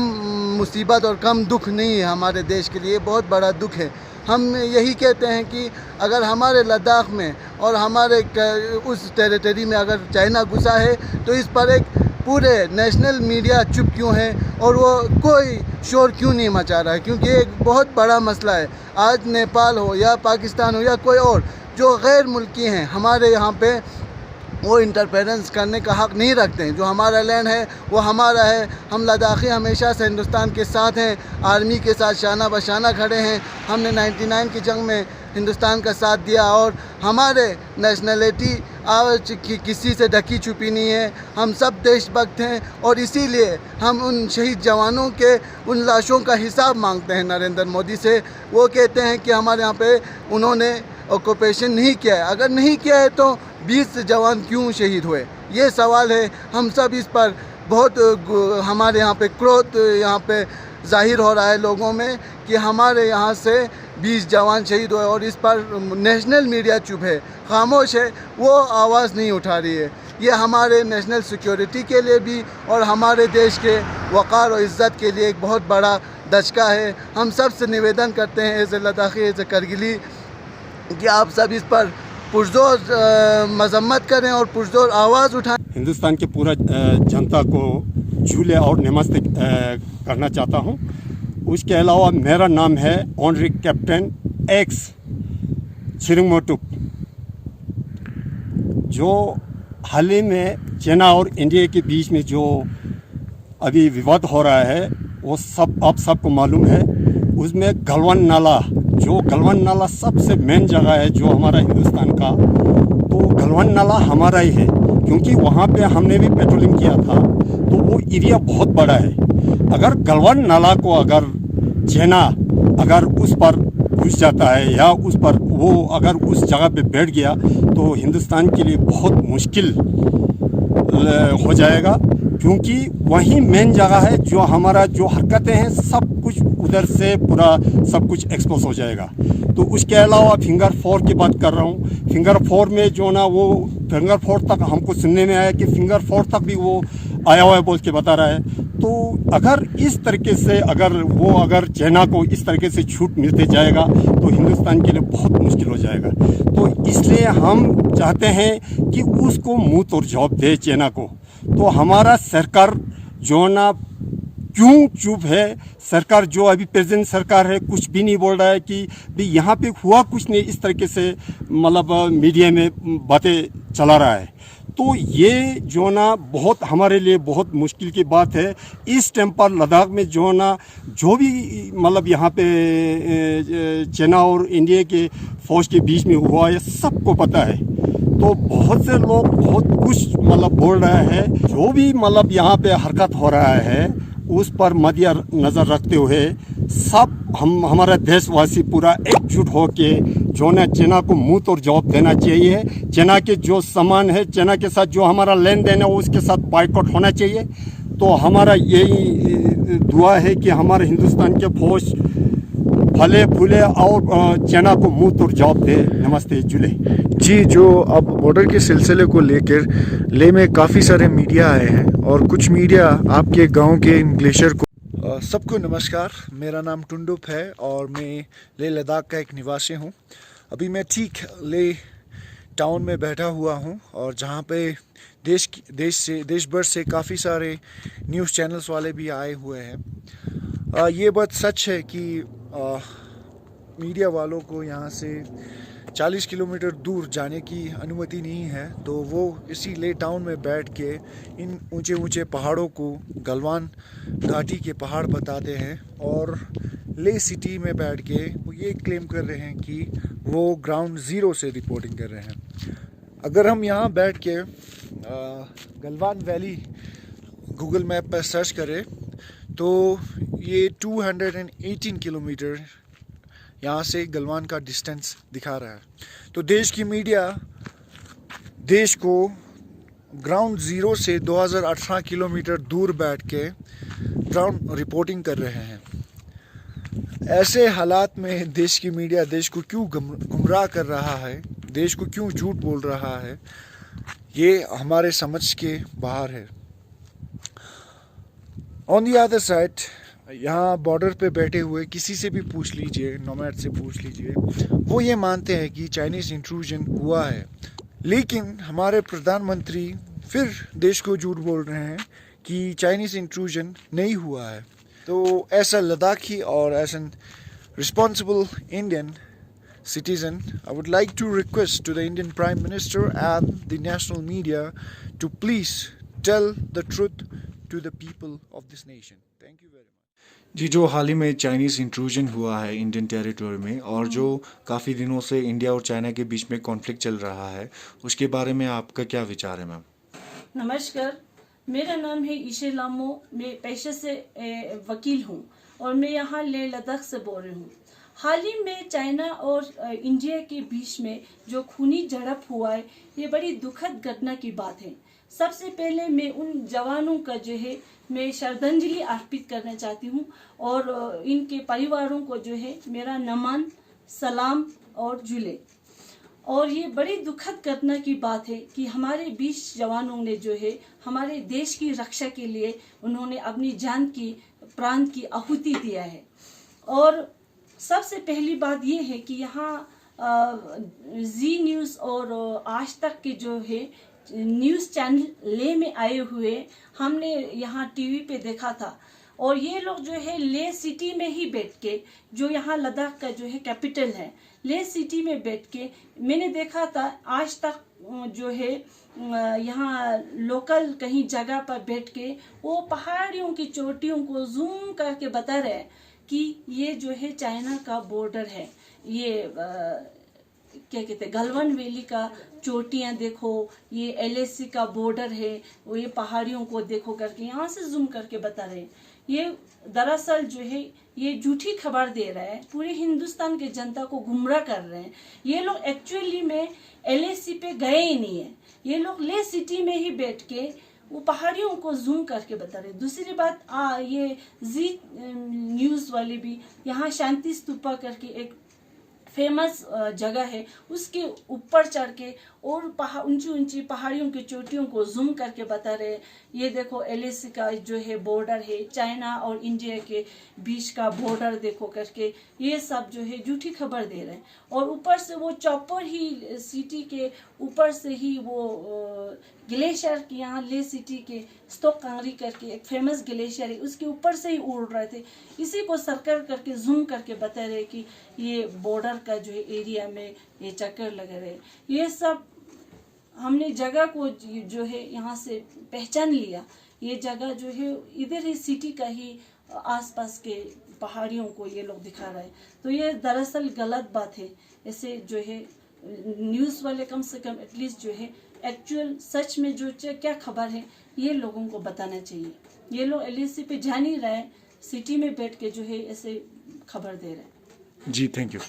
मुसीबत और कम दुख नहीं है। हमारे देश के लिए बहुत बड़ा दुख है। हम यही कहते हैं कि अगर हमारे लद्दाख में और हमारे उस टेरिटरी में अगर चाइना घुसा है तो इस पर एक पूरे नेशनल मीडिया चुप क्यों है और वो कोई शोर क्यों नहीं मचा रहा है, क्योंकि एक बहुत बड़ा मसला है। आज नेपाल हो या पाकिस्तान हो या कोई और जो गैर मुल्की हैं हमारे यहाँ पे, वो इंटरफेरेंस करने का हक़ नहीं रखते हैं। जो हमारा लैंड है वो हमारा है। हम लद्दाखी हमेशा से हिंदुस्तान के साथ हैं, आर्मी के साथ शाना बशाना खड़े हैं। हमने 99 की जंग में हिंदुस्तान का साथ दिया और हमारे नेशनलिटी किसी से ढकी छुपी नहीं है। हम सब देशभक्त हैं और इसीलिए हम उन शहीद जवानों के उन लाशों का हिसाब मांगते हैं नरेंद्र मोदी से। वो कहते हैं कि हमारे यहाँ पे उन्होंने ऑक्यूपेशन नहीं किया है। अगर नहीं किया है तो 20 जवान क्यों शहीद हुए, ये सवाल है। हम सब इस पर बहुत हमारे यहाँ पे क्रोध यहाँ पे जाहिर हो रहा है लोगों में कि हमारे यहाँ से 20 जवान शहीद हुए और इस पर नेशनल मीडिया चुप है, खामोश है, वो आवाज़ नहीं उठा रही है। ये हमारे नेशनल सिक्योरिटी के लिए भी और हमारे देश के वक़ार और इज़्ज़त के लिए एक बहुत बड़ा दचका है। हम सब से निवेदन करते हैं as a Ladakhi, as a Kargili, कि आप सब इस पर पुरजोर मजम्मत करें और पुरजोर आवाज़ उठाएं। हिंदुस्तान के पूरा जनता को झूले और नमस्ते करना चाहता हूं। उसके अलावा मेरा नाम है ऑनरी कैप्टन एक्स चिरिंगमोटुप। जो हाल ही में चाइना और इंडिया के बीच में जो अभी विवाद हो रहा है वो सब आप सबको मालूम है। उसमें गलवान नाला सबसे मेन जगह है जो हमारा हिंदुस्तान का, तो गलवान नाला हमारा ही है, क्योंकि वहाँ पे हमने भी पेट्रोलिंग किया था। तो वो एरिया बहुत बड़ा है। अगर गलवान नाला को अगर चाइना अगर उस पर घुस जाता है या उस पर वो अगर उस जगह पे बैठ गया तो हिंदुस्तान के लिए बहुत मुश्किल हो जाएगा, क्योंकि वही मेन जगह है जो हमारा जो हरकतें हैं सब कुछ उधर से पूरा सब कुछ एक्सपोज हो जाएगा। तो उसके अलावा फिंगर 4 की बात कर रहा हूँ। फिंगर 4 में जो ना वो फिंगर 4 तक हमको सुनने में आया कि फिंगर 4 तक भी वो आया हुआ है बोल के बता रहा है। तो अगर इस तरीके से अगर चाइना को इस तरीके से छूट मिलते जाएगा तो हिंदुस्तान के लिए बहुत मुश्किल हो जाएगा। तो इसलिए हम चाहते हैं कि उसको मुंह तोड़ जवाब दे चाइना को। तो हमारा सरकार जो ना क्यों चुप है? सरकार जो अभी प्रेजेंट सरकार है कुछ भी नहीं बोल रहा है कि भी यहाँ पे हुआ कुछ नहीं, इस तरीके से मतलब मीडिया में बातें चला रहा है। तो ये जो ना बहुत हमारे लिए बहुत मुश्किल की बात है। इस टाइम पर लद्दाख में जो ना जो भी मतलब यहाँ पे चाइना और इंडिया के फौज के बीच में हुआ है सबको पता है। तो बहुत से लोग बहुत कुछ मतलब बोल रहे हैं। जो भी मतलब यहाँ पे हरकत हो रहा है उस पर मद्दे नज़र रखते हुए सब हमारा देशवासी पूरा एकजुट होके जो ना चाइना को मुंह तोड़ जवाब देना चाहिए। चाइना के जो सामान है, चाइना के साथ जो हमारा लेन देन है उसके साथ बाइकआउट होना चाहिए। तो हमारा यही दुआ है कि हमारे हिंदुस्तान के फौज फले फूले और चाइना को मुंह तोड़ जवाब दे। नमस्ते जुले जी। जो अब बॉर्डर के सिलसिले को लेकर ले में काफ़ी सारे मीडिया आए हैं और कुछ मीडिया आपके गांव के इन ग्लेशियर को सबको नमस्कार। मेरा नाम टुंडुप है और मैं लेह लद्दाख का एक निवासी हूं। अभी मैं ठीक लेह टाउन में बैठा हुआ हूं और जहां पे देश भर से काफ़ी सारे न्यूज़ चैनल्स वाले भी आए हुए हैं। ये बात सच है कि मीडिया वालों को यहाँ से 40 किलोमीटर दूर जाने की अनुमति नहीं है, तो वो इसी ले टाउन में बैठ के इन ऊंचे ऊंचे पहाड़ों को गलवान घाटी के पहाड़ बताते हैं और ले सिटी में बैठ के वो ये क्लेम कर रहे हैं कि वो ग्राउंड ज़ीरो से रिपोर्टिंग कर रहे हैं। अगर हम यहाँ बैठ के गलवान वैली गूगल मैप पर सर्च करें तो ये 218 किलोमीटर यहाँ से गलवान का डिस्टेंस दिखा रहा है। तो देश की मीडिया देश को ग्राउंड ज़ीरो से 2018 किलोमीटर दूर बैठ के ग्राउंड रिपोर्टिंग कर रहे हैं। ऐसे हालात में देश की मीडिया देश को क्यों गुमराह कर रहा है, देश को क्यों झूठ बोल रहा है, ये हमारे समझ के बाहर है। ऑन दी अदर साइड यहाँ बॉर्डर पे बैठे हुए किसी से भी पूछ लीजिए, नोमैड से पूछ लीजिए, वो ये मानते हैं कि चाइनीज़ इंट्रूजन हुआ है। लेकिन हमारे प्रधानमंत्री फिर देश को झूठ बोल रहे हैं कि चाइनीज़ इंट्रूजन नहीं हुआ है। तो ऐसा लद्दाखी और as an responsible Indian citizen, I would like to request to the Indian Prime Minister and the national media to please tell the truth to the people of this nation. Thank you very much. जी, जो हाल ही में Chinese intrusion हुआ है Indian territory में और जो काफ़ी दिनों से इंडिया और चाइना के बीच में कॉन्फ्लिक्ट चल रहा है, उसके बारे में आपका क्या विचार है मैम? नमस्कार, मेरा नाम है ईशे लामो। मैं पेशे से वकील हूँ और मैं यहाँ लेह लद्दाख से बोल रही हूँ। हाल ही में चाइना और इंडिया के बीच में जो खूनी झड़प हुआ है, ये बड़ी दुखद घटना की बात है। सबसे पहले मैं उन जवानों का जो है मैं श्रद्धांजलि अर्पित करना चाहती हूँ और इनके परिवारों को जो है मेरा नमन, सलाम और जुले। और ये बड़ी दुखद घटना की बात है कि हमारे 20 जवानों ने जो है हमारे देश की रक्षा के लिए उन्होंने अपनी जान की प्राण की आहुति दिया है। और सबसे पहली बात ये है कि यहाँ जी न्यूज़ और आज तक के जो है न्यूज़ चैनल ले में आए हुए हमने यहाँ टीवी पे देखा था और ये लोग जो है ले सिटी में ही बैठ के, जो यहाँ लद्दाख का जो है कैपिटल है, ले सिटी में बैठ के मैंने देखा था। आज तक जो है यहाँ लोकल कहीं जगह पर बैठ के वो पहाड़ियों की चोटियों को जूम करके बता रहे हैं कि ये जो है चाइना का बॉर्डर है, ये क्या कहते हैं गलवान वैली का चोटियाँ देखो, ये एलएसी का बॉर्डर है, वो ये पहाड़ियों को देखो करके यहाँ से जूम करके बता रहे हैं। ये दरअसल जो है ये झूठी खबर दे रहा है, पूरे हिंदुस्तान के जनता को गुमराह कर रहे हैं। ये लोग एक्चुअली में एलएसी पे गए ही नहीं है, ये लोग ले सिटी में ही बैठ के वो पहाड़ियों को जूम करके बता रहे। दूसरी बात ये जी न्यूज़ वाले भी यहाँ शांति स्तूपा करके एक फेमस जगह है, उसके ऊपर चढ़ के और ऊंची ऊंची पहाड़ियों की चोटियों को जूम करके बता रहे हैं, ये देखो LAC का जो है बॉर्डर है, चाइना और इंडिया के बीच का बॉर्डर देखो करके, ये सब जो है झूठी खबर दे रहे हैं। और ऊपर से वो चॉपर ही सिटी के ऊपर से ही वो ग्लेशियर के यहाँ ले सिटी के स्टोक कांगरी करके एक फेमस ग्लेशियर है, उसके ऊपर से ही उड़ रहे थे। इसी को सर्कल करके जूम करके बता रहे कि ये बॉर्डर का जो है एरिया में ये चक्कर लगा रहे। ये सब हमने जगह को जो है यहाँ से पहचान लिया, ये जगह जो है इधर ही सिटी का ही आसपास के पहाड़ियों को ये लोग दिखा रहे हैं। तो ये दरअसल गलत बात है। ऐसे जो है न्यूज़ वाले कम से कम एटलीस्ट जो है एक्चुअल सच में जो क्या खबर है ये लोगों को बताना चाहिए। ये लोग LAC पे जा नहीं रहे, सिटी में बैठ के जो है ऐसे खबर दे रहे हैं। जी, थैंक यू।